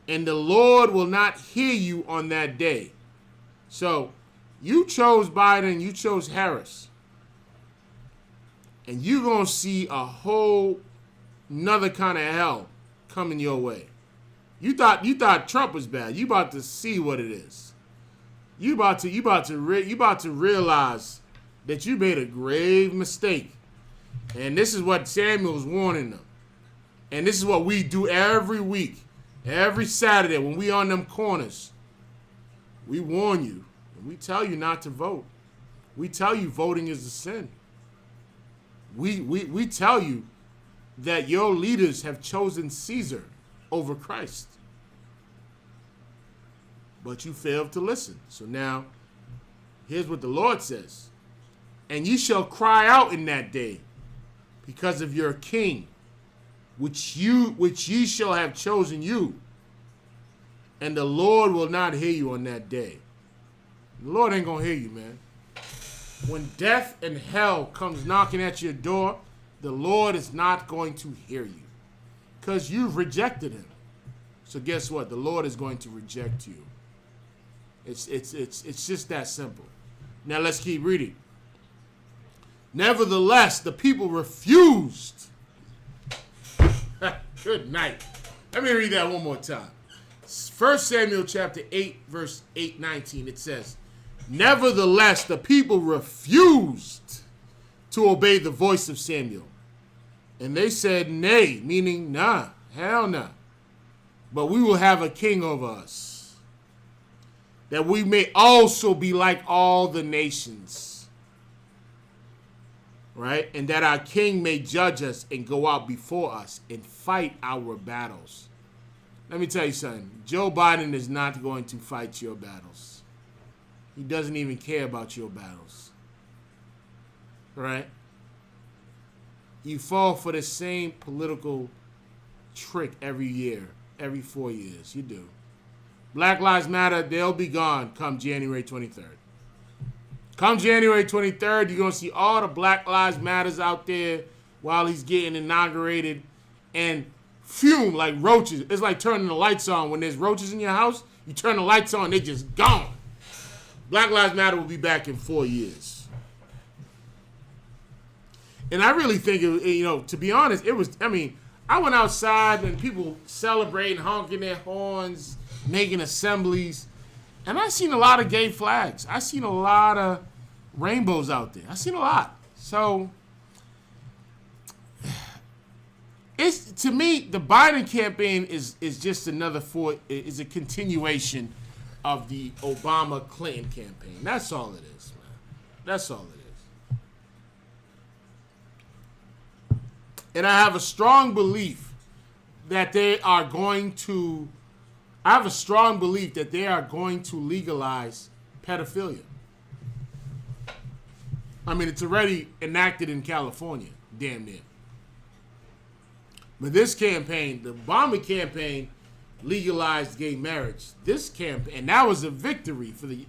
And the Lord will not hear you on that day. So you chose Biden, you chose Harris. And you're going to see a whole another kind of hell coming your way. You thought Trump was bad. You about to see what it is. You about to realize that you made a grave mistake. And this is what Samuel's warning them. And this is what we do every week, every Saturday when we on them corners. We warn you. And we tell you not to vote. We tell you voting is a sin. We tell you that your leaders have chosen Caesar over Christ. But you failed to listen. So now, here's what the Lord says. And ye shall cry out in that day because of your king, which ye shall have chosen you. And the Lord will not hear you on that day. The Lord ain't going to hear you, man. When death and hell comes knocking at your door, the Lord is not going to hear you because you've rejected him. So guess what? The Lord is going to reject you. It's just that simple. Now let's keep reading. Nevertheless, the people refused. Good night. Let me read that one more time. 1 Samuel chapter 8, verse 8-19. It says, nevertheless, the people refused to obey the voice of Samuel. And they said, nay, meaning nah, hell nah. But we will have a king over us, that we may also be like all the nations. Right? And that our king may judge us and go out before us and fight our battles. Let me tell you something. Joe Biden is not going to fight your battles. He doesn't even care about your battles. Right? You fall for the same political trick every year, every 4 years. You do. Black Lives Matter, they'll be gone come January 23rd. Come January 23rd, you're going to see all the Black Lives Matters out there while he's getting inaugurated and fume like roaches. It's like turning the lights on. When there's roaches in your house, you turn the lights on, they're just gone. Black Lives Matter will be back in 4 years. And I really think, to be honest, I went outside and people celebrating, honking their horns, making assemblies. And I seen a lot of gay flags. I seen a lot of rainbows out there. I seen a lot. So, to me, the Biden campaign is just is a continuation of the Obama-Clinton campaign. That's all it is, man. That's all it is. And I have a strong belief that they are going to legalize pedophilia. I mean, it's already enacted in California, damn near. But this campaign, the Obama campaign, legalized gay marriage. This campaign, and that was a victory for the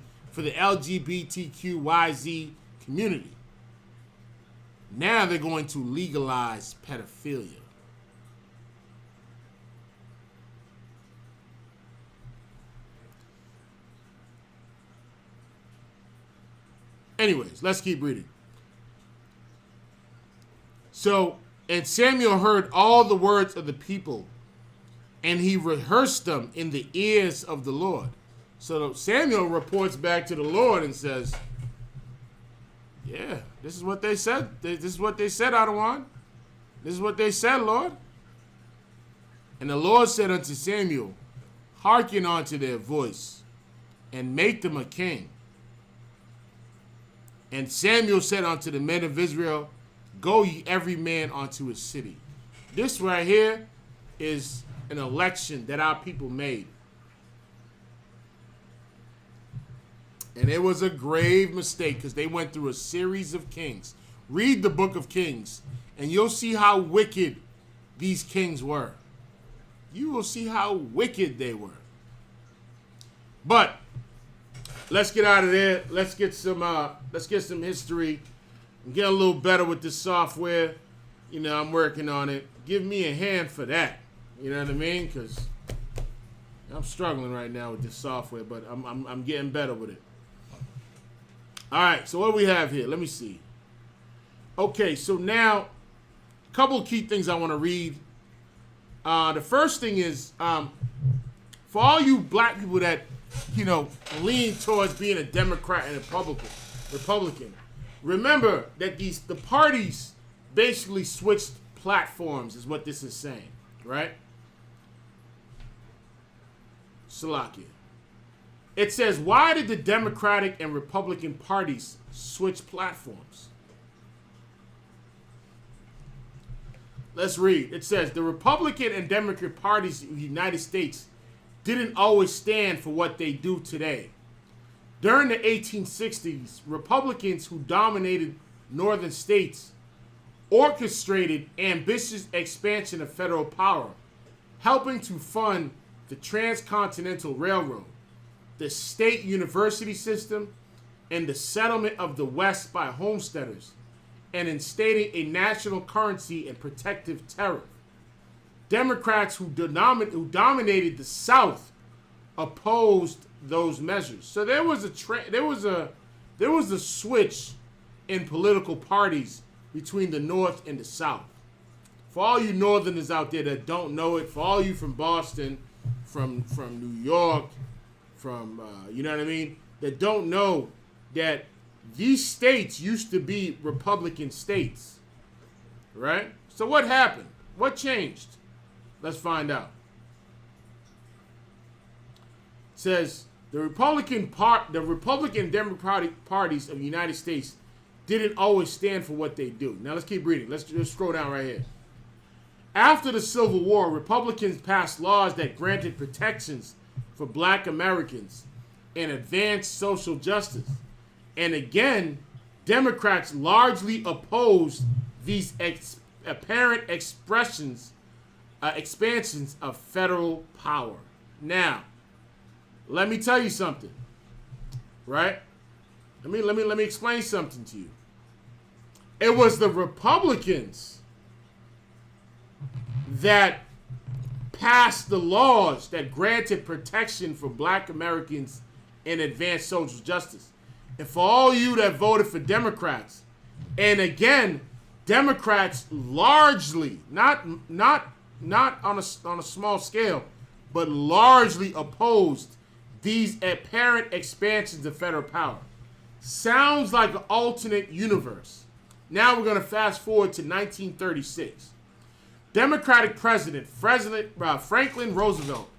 LGBTQYZ community. Now they're going to legalize pedophilia. Anyways, let's keep reading. So, and Samuel heard all the words of the people, and he rehearsed them in the ears of the Lord. So Samuel reports back to the Lord and says, yeah, this is what they said. This is what they said, Adawan. This is what they said, Lord. And the Lord said unto Samuel, hearken unto their voice, and make them a king. And Samuel said unto the men of Israel, go ye every man unto his city. This right here is an election that our people made. And it was a grave mistake because they went through a series of kings. Read the book of Kings, and you'll see how wicked these kings were. You will see how wicked they were. But let's get out of there. Let's get some history. I'm getting a little better with this software. You know, I'm working on it. Give me a hand for that. You know what I mean? Because I'm struggling right now with this software, but I'm getting better with it. All right, so what do we have here? Let me see. Okay, so now, a couple of key things I want to read. The first thing is, for all you black people that, you know, lean towards being a Democrat and a Republican, remember that the parties basically switched platforms, is what this is saying, right? Salakia. It says, why did the Democratic and Republican parties switch platforms? Let's read. It says, the Republican and Democrat parties in the United States didn't always stand for what they do today. During the 1860s, Republicans who dominated northern states orchestrated ambitious expansion of federal power, helping to fund the Transcontinental Railroad, the state university system, and the settlement of the West by homesteaders, and instating a national currency and protective tariff. Democrats who dominated the South opposed those measures. So there was a switch in political parties between the North and the South. For all you Northerners out there that don't know it, for all you from Boston, from New York, from you know what I mean, that don't know that these states used to be Republican states, right? So what happened? What changed? Let's find out. It says the Republican and Democratic parties of the United States didn't always stand for what they do. Now let's keep reading. Let's just scroll down right here. After the Civil War, Republicans passed laws that granted protections for black Americans and advanced social justice. And again, Democrats largely opposed these apparent expansions of federal power. Now, let me tell you something, right? Let me explain something to you. It was the Republicans that passed the laws that granted protection for black Americans and advanced social justice. And for all you that voted for Democrats, and again, Democrats largely, not on a small scale, but largely opposed these apparent expansions of federal power. Sounds like an alternate universe. Now we're going to fast forward to 1936. Democratic President Franklin Roosevelt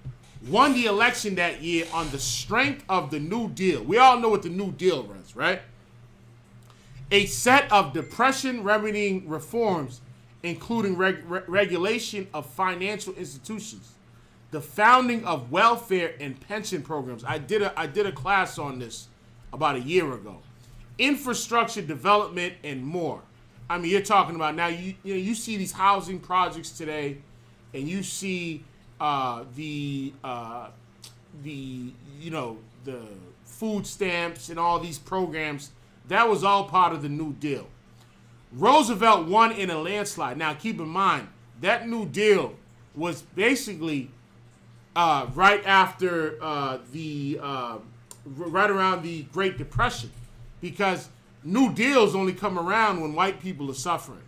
won the election that year on the strength of the New Deal. We all know what the New Deal was, right? A set of depression-remedying reforms, including regulation of financial institutions, the founding of welfare and pension programs. I did a class on this about a year ago. Infrastructure development and more. I mean, you're talking about now. You see these housing projects today, and you see the food stamps and all these programs. That was all part of the New Deal. Roosevelt won in a landslide. Now, keep in mind that New Deal was basically right after right around the Great Depression, because New Deals only come around when white people are suffering,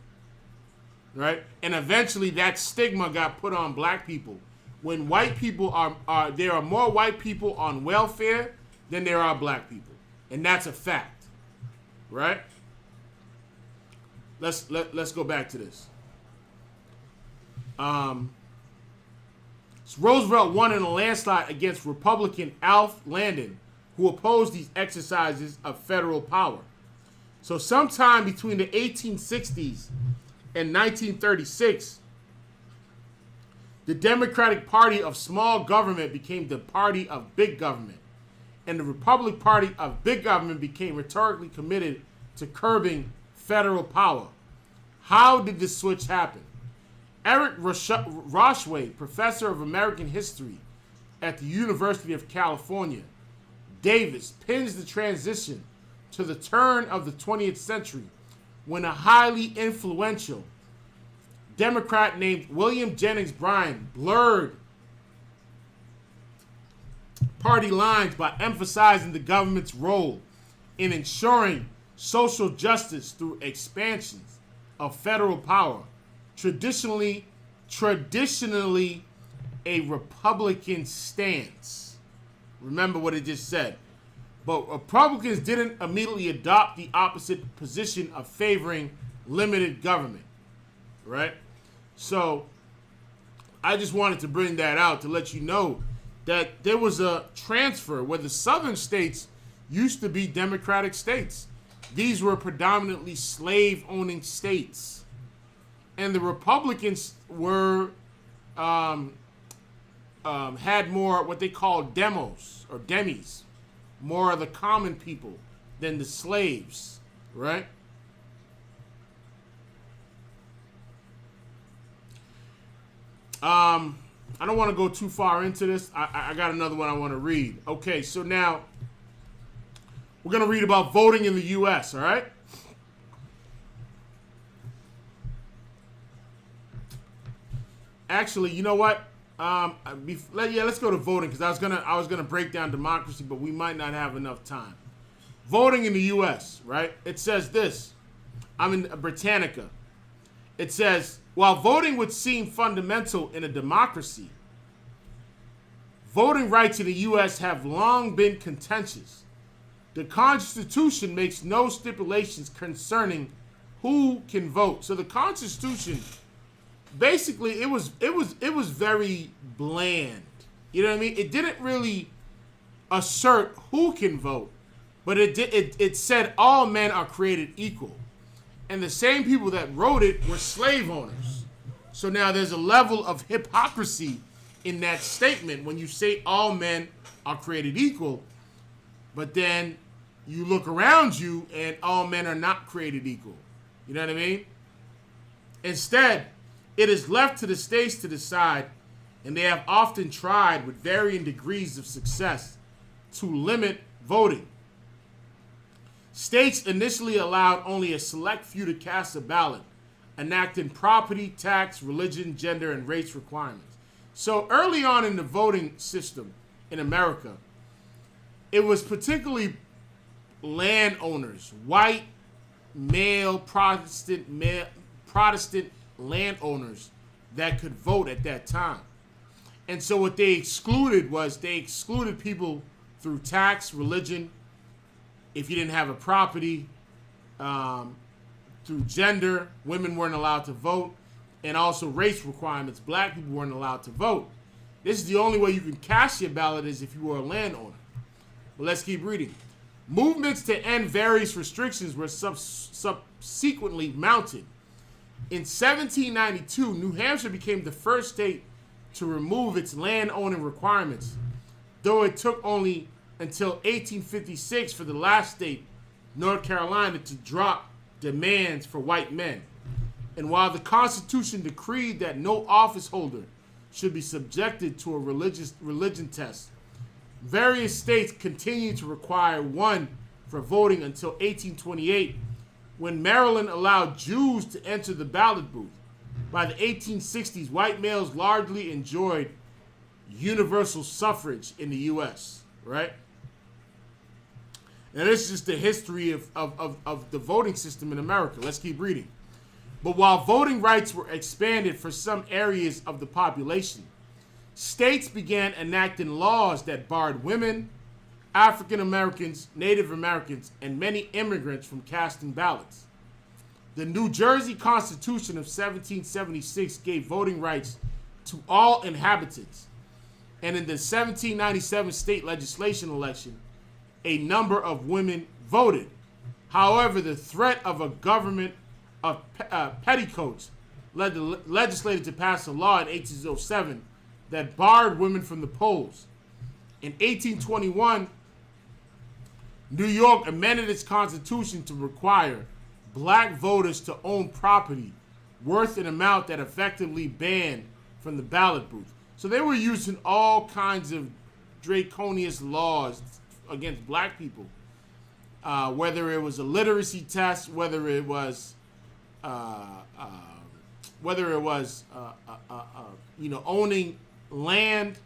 right? And eventually that stigma got put on black people. When white people there are more white people on welfare than there are black people, and that's a fact, right? Let's go back to this. So Roosevelt won in a landslide against Republican Alf Landon, who opposed these exercises of federal power. So sometime between the 1860s and 1936, the Democratic Party of small government became the party of big government, and the Republican Party of big government became rhetorically committed to curbing federal power. How did this switch happen? Eric Roshway, professor of American history at the University of California, Davis pins the transition to the turn of the 20th century when a highly influential Democrat named William Jennings Bryan blurred party lines by emphasizing the government's role in ensuring social justice through expansions of federal power, traditionally a Republican stance. Remember what it just said. But Republicans didn't immediately adopt the opposite position of favoring limited government, right? So I just wanted to bring that out to let you know that there was a transfer where the southern states used to be Democratic states. These were predominantly slave-owning states. And the Republicans were had more what they call demos or demis, more of the common people than the slaves, right? I don't want to go too far into this. I got another one I want to read. Okay, so now we're going to read about voting in the U.S., all right? Actually, you know what? Let's go to voting because I was gonna break down democracy, but we might not have enough time. Voting in the U.S., right? It says this. I'm in Britannica. It says, while voting would seem fundamental in a democracy, voting rights in the U.S. have long been contentious. The Constitution makes no stipulations concerning who can vote. So the Constitution, basically, it was very bland. You know what I mean? It didn't really assert who can vote, but it said all men are created equal. And the same people that wrote it were slave owners. So now there's a level of hypocrisy in that statement when you say all men are created equal, but then you look around you and all men are not created equal. You know what I mean? Instead, it is left to the states to decide, and they have often tried with varying degrees of success to limit voting. States initially allowed only a select few to cast a ballot, enacting property, tax, religion, gender, and race requirements. So early on in the voting system in America, it was particularly landowners, white, male, Protestant landowners that could vote at that time. And so what they excluded people through tax, religion, if you didn't have a property, through gender, women weren't allowed to vote, and also race requirements, black people weren't allowed to vote. This is the only way you can cast your ballot is if you were a landowner. But let's keep reading. Movements to end various restrictions were subsequently mounted. In 1792, New Hampshire became the first state to remove its land-owning requirements, though it took only until 1856 for the last state, North Carolina, to drop demands for white men. And while the Constitution decreed that no office holder should be subjected to a religion test, various states continued to require one for voting until 1828, when Maryland allowed Jews to enter the ballot booth. By the 1860s, white males largely enjoyed universal suffrage in the U.S., right? Now, this is just the history of the voting system in America. Let's keep reading. But while voting rights were expanded for some areas of the population, states began enacting laws that barred women, African Americans, Native Americans, and many immigrants from casting ballots. The New Jersey Constitution of 1776 gave voting rights to all inhabitants, and in the 1797 state legislation election, a number of women voted. However, the threat of a government of petticoats led the legislature to pass a law in 1807 that barred women from the polls. In 1821, New York amended its constitution to require black voters to own property worth an amount that effectively banned from the ballot booth. So they were using all kinds of draconian laws against black people. Whether it was a literacy test, whether it was owning land.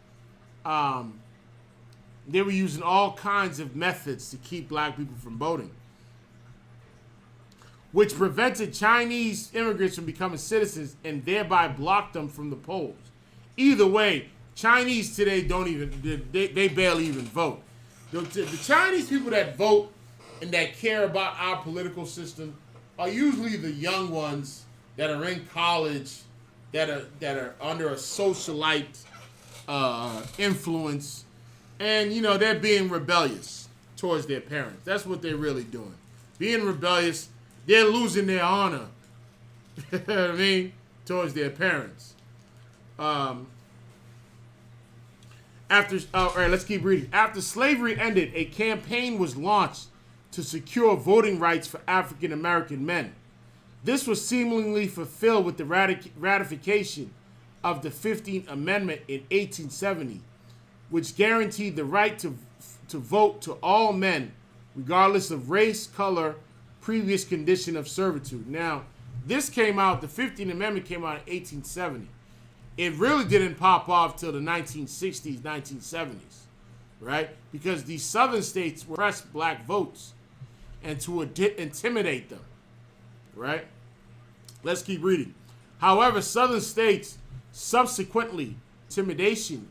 They were using all kinds of methods to keep black people from voting, which prevented Chinese immigrants from becoming citizens and thereby blocked them from the polls. Either way, Chinese today they barely even vote. The Chinese people that vote and that care about our political system are usually the young ones that are in college, that are under a socialite influence, and they're being rebellious towards their parents. That's what they're really doing. Being rebellious, they're losing their honor. You know what I mean? Towards their parents. All right, let's keep reading. After slavery ended, a campaign was launched to secure voting rights for African American men. This was seemingly fulfilled with the ratification of the 15th Amendment in 1870, which guaranteed the right to vote to all men, regardless of race, color, previous condition of servitude. Now, this came out, the 15th Amendment came out in 1870. It really didn't pop off till the 1960s, 1970s, right? Because these southern states pressed black votes and to intimidate them, right? Let's keep reading. However, southern states subsequently intimidation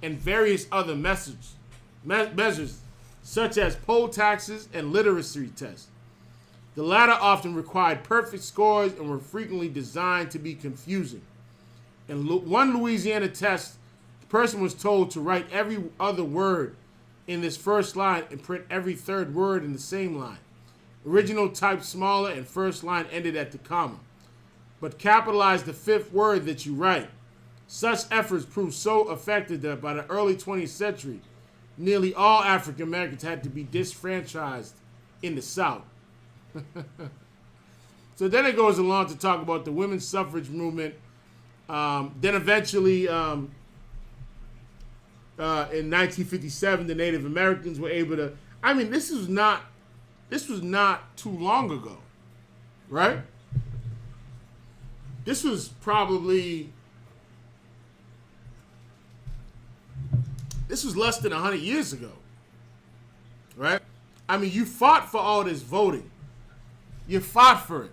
and various other measures, such as poll taxes and literacy tests. The latter often required perfect scores and were frequently designed to be confusing. In one Louisiana test, the person was told to write every other word in this first line and print every third word in the same line. Original typed smaller and first line ended at the comma, but capitalize the fifth word that you write. Such efforts proved so effective that by the early 20th century, nearly all African Americans had to be disfranchised in the South. So then it goes along to talk about the women's suffrage movement. Then eventually, in 1957, the Native Americans were able to. I mean, this was not too long ago, right? This was probably. This was less than 100 years ago, right? I mean, you fought for all this voting. You fought for it.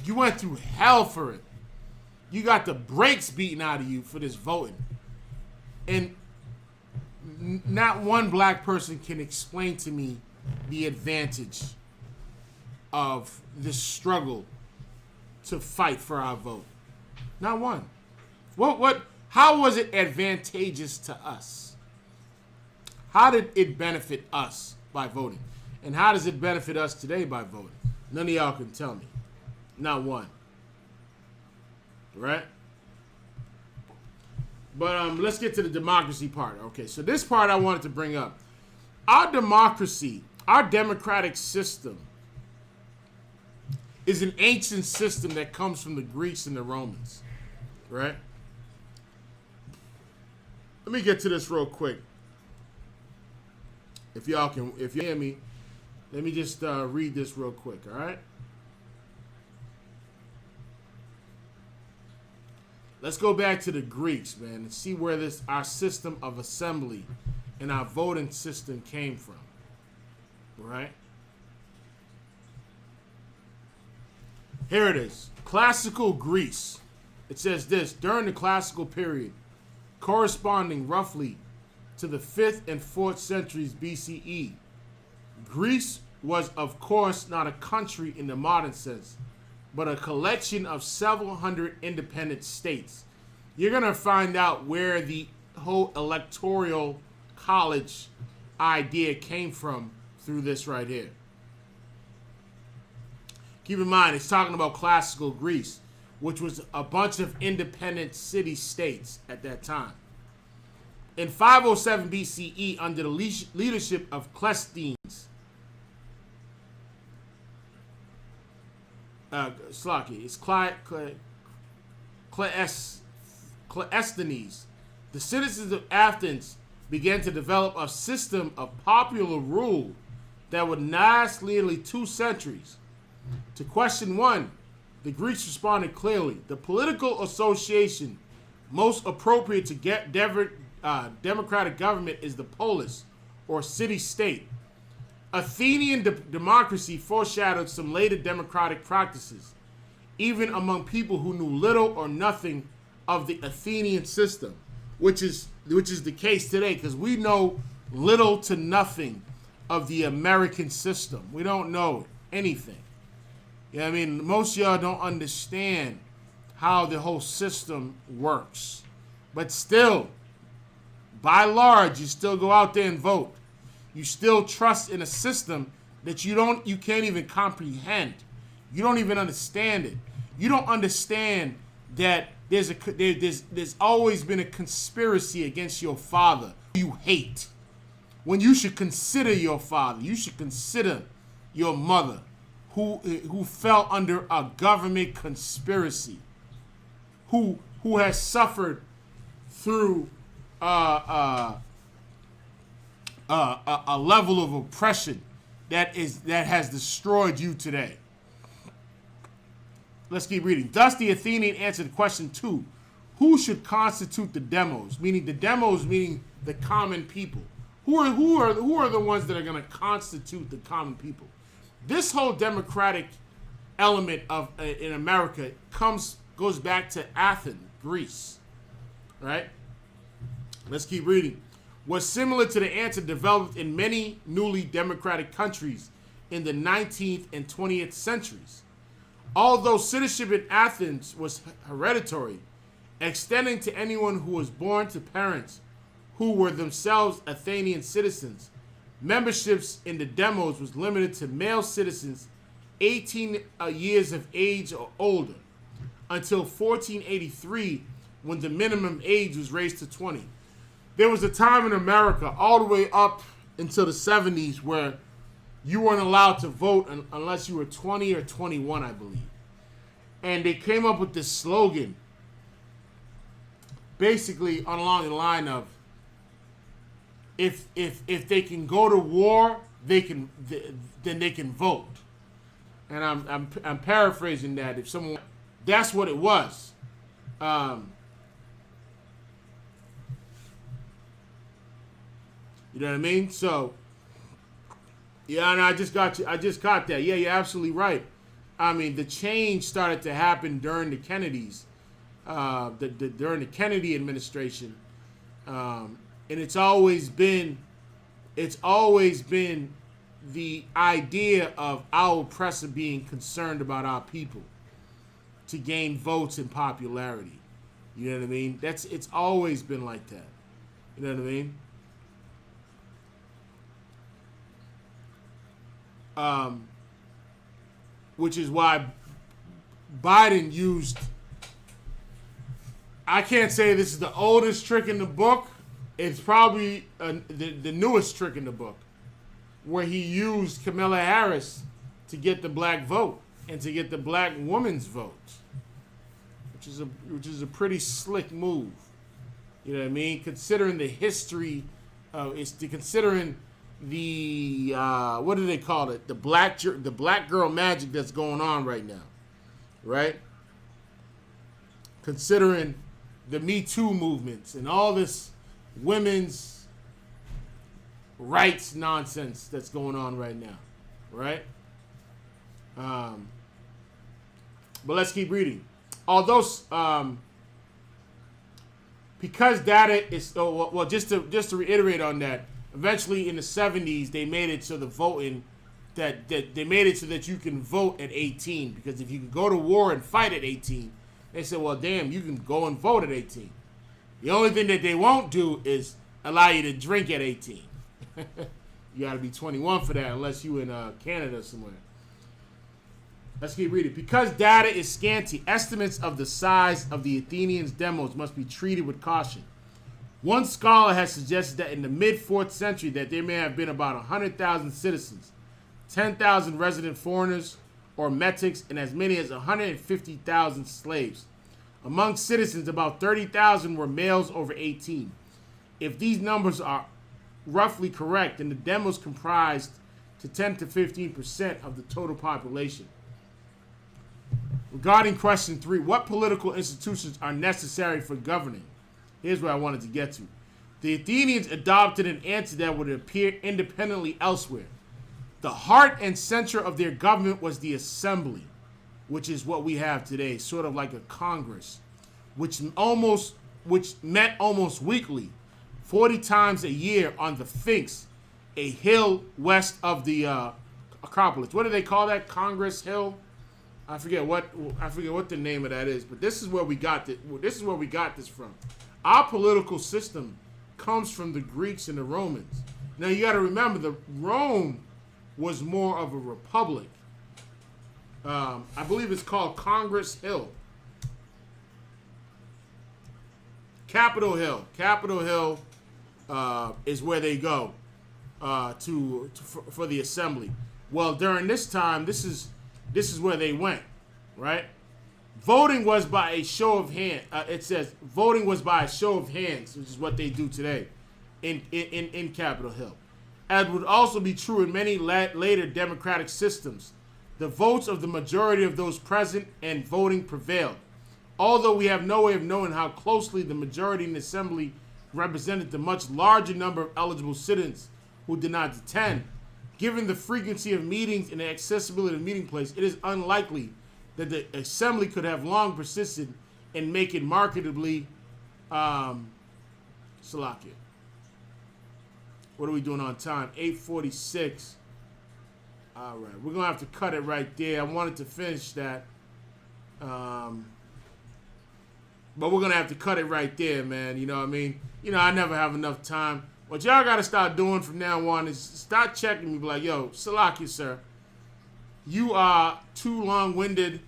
You went through hell for it. You got the brakes beaten out of you for this voting. And not one black person can explain to me the advantage of this struggle to fight for our vote. Not one. How was it advantageous to us? How did it benefit us by voting? And how does it benefit us today by voting? None of y'all can tell me. Not one. Right? But let's get to the democracy part. Okay, so this part I wanted to bring up. Our democracy, our democratic system, is an ancient system that comes from the Greeks and the Romans. Right? Let me get to this real quick. If you hear me, let me just read this real quick, all right? Let's go back to the Greeks, man, and see where our system of assembly and our voting system came from, right? Here it is. Classical Greece. It says this: during the classical period, corresponding roughly to the 5th and 4th centuries BCE, Greece was, of course, not a country in the modern sense, but a collection of several hundred independent states. You're going to find out where the whole electoral college idea came from through this right here. Keep in mind, it's talking about classical Greece, which was a bunch of independent city-states at that time. In 507 BCE, under the leadership of Cleisthenes, Cleisthenes, the citizens of Athens began to develop a system of popular rule that would last nearly 2 centuries. To question 1, the Greeks responded clearly. The political association most appropriate to get democratic government is the polis, or city-state. Athenian democracy foreshadowed some later democratic practices, even among people who knew little or nothing of the Athenian system, which is the case today, because we know little to nothing of the American system. We don't know anything. You know what I mean? Most of y'all don't understand how the whole system works. But still, by large, you still go out there and vote. You still trust in a system that you can't even comprehend. You don't even understand it. You don't understand that there's always been a conspiracy against your father you hate. When you should consider your father, you should consider your mother, who fell under a government conspiracy, who has suffered through a level of oppression that has destroyed you today. Let's keep reading. Thus, the Athenian answered question 2: who should constitute the demos? Meaning the demos, meaning the common people. Who are the ones that are going to constitute the common people? This whole democratic element in America goes back to Athens, Greece, right? Let's keep reading. Was similar to the answer developed in many newly democratic countries in the 19th and 20th centuries. Although citizenship in Athens was hereditary, extending to anyone who was born to parents who were themselves Athenian citizens, memberships in the demos was limited to male citizens 18 years of age or older until 1483, when the minimum age was raised to 20. There was a time in America all the way up until the 70s where you weren't allowed to vote unless you were 20 or 21, I believe. And they came up with this slogan, basically along the line of, if they can go to war, then they can vote. And I'm paraphrasing that. If someone, that's what it was. You know what I mean? So, yeah, and I just got that. Yeah, you're absolutely right. I mean, the change started to happen during the Kennedys, during the Kennedy administration, and it's always been the idea of our oppressor being concerned about our people to gain votes and popularity. You know what I mean? It's always been like that. You know what I mean? Which is why Biden used, I can't say this is the oldest trick in the book. It's probably the newest trick in the book, where he used Kamala Harris to get the black vote and to get the black woman's vote, which is a pretty slick move. You know what I mean? Considering the history, considering the what do they call it? The black girl magic that's going on right now, right? Considering the Me Too movements and all this women's rights nonsense that's going on right now, right? But let's keep reading. Although, because data is just to reiterate on that. Eventually, in the 70s, they made it so the voting that they made it so that you can vote at 18. Because if you can go to war and fight at 18, they said, well, damn, you can go and vote at 18. The only thing that they won't do is allow you to drink at 18. You got to be 21 for that, unless you in Canada somewhere. Let's keep reading. Because data is scanty, estimates of the size of the Athenians' demos must be treated with caution. One scholar has suggested that in the mid-4th century that there may have been about 100,000 citizens, 10,000 resident foreigners or metics, and as many as 150,000 slaves. Among citizens, about 30,000 were males over 18. if these numbers are roughly correct, then the demos comprised to 10 to 15% of the total population. Regarding question 3, what political institutions are necessary for governing? Here's where I wanted to get to. The Athenians adopted an answer that would appear independently elsewhere. The heart and center of their government was the assembly, which is what we have today, sort of like a Congress, which met almost weekly, 40 times a year on the Sphinx, a hill west of the Acropolis. What do they call that? Congress Hill? I forget what the name of that is, but this is where we got this from. Our political system comes from the Greeks and the Romans. Now you got to remember, the Rome was more of a republic. I believe it's called Congress Hill. Capitol Hill. Capitol Hill is where they go for the assembly. Well, during this time, this is where they went, right? Voting was by a show of hands. It says voting was by a show of hands, which is what they do today in Capitol Hill. As would also be true in many later democratic systems. The votes of the majority of those present and voting prevailed. Although we have no way of knowing how closely the majority in the assembly represented the much larger number of eligible citizens who did not attend, given the frequency of meetings and the accessibility of the meeting place, it is unlikely that the assembly could have long persisted in making marketably Salakia. What are we doing on time? 8:46. All right, we're gonna have to cut it right there. I wanted to finish that, but we're gonna have to cut it right there, man. You know what I mean? You know, I never have enough time. What y'all gotta start doing from now on is start checking me, be like, yo, Salakia, sir, you are too long-winded.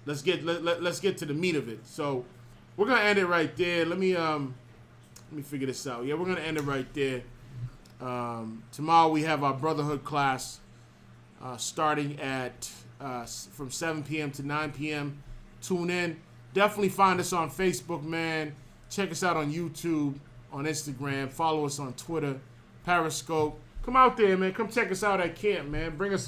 Let's get to the meat of it. So we're gonna end it right there. Let me figure this out. Yeah, we're gonna end it right there. Tomorrow we have our Brotherhood class starting at from 7 p.m. to 9 p.m. Tune in. Definitely find us on Facebook, man. Check us out on YouTube, on Instagram. Follow us on Twitter, Periscope. Come out there, man. Come check us out at camp, man. Bring us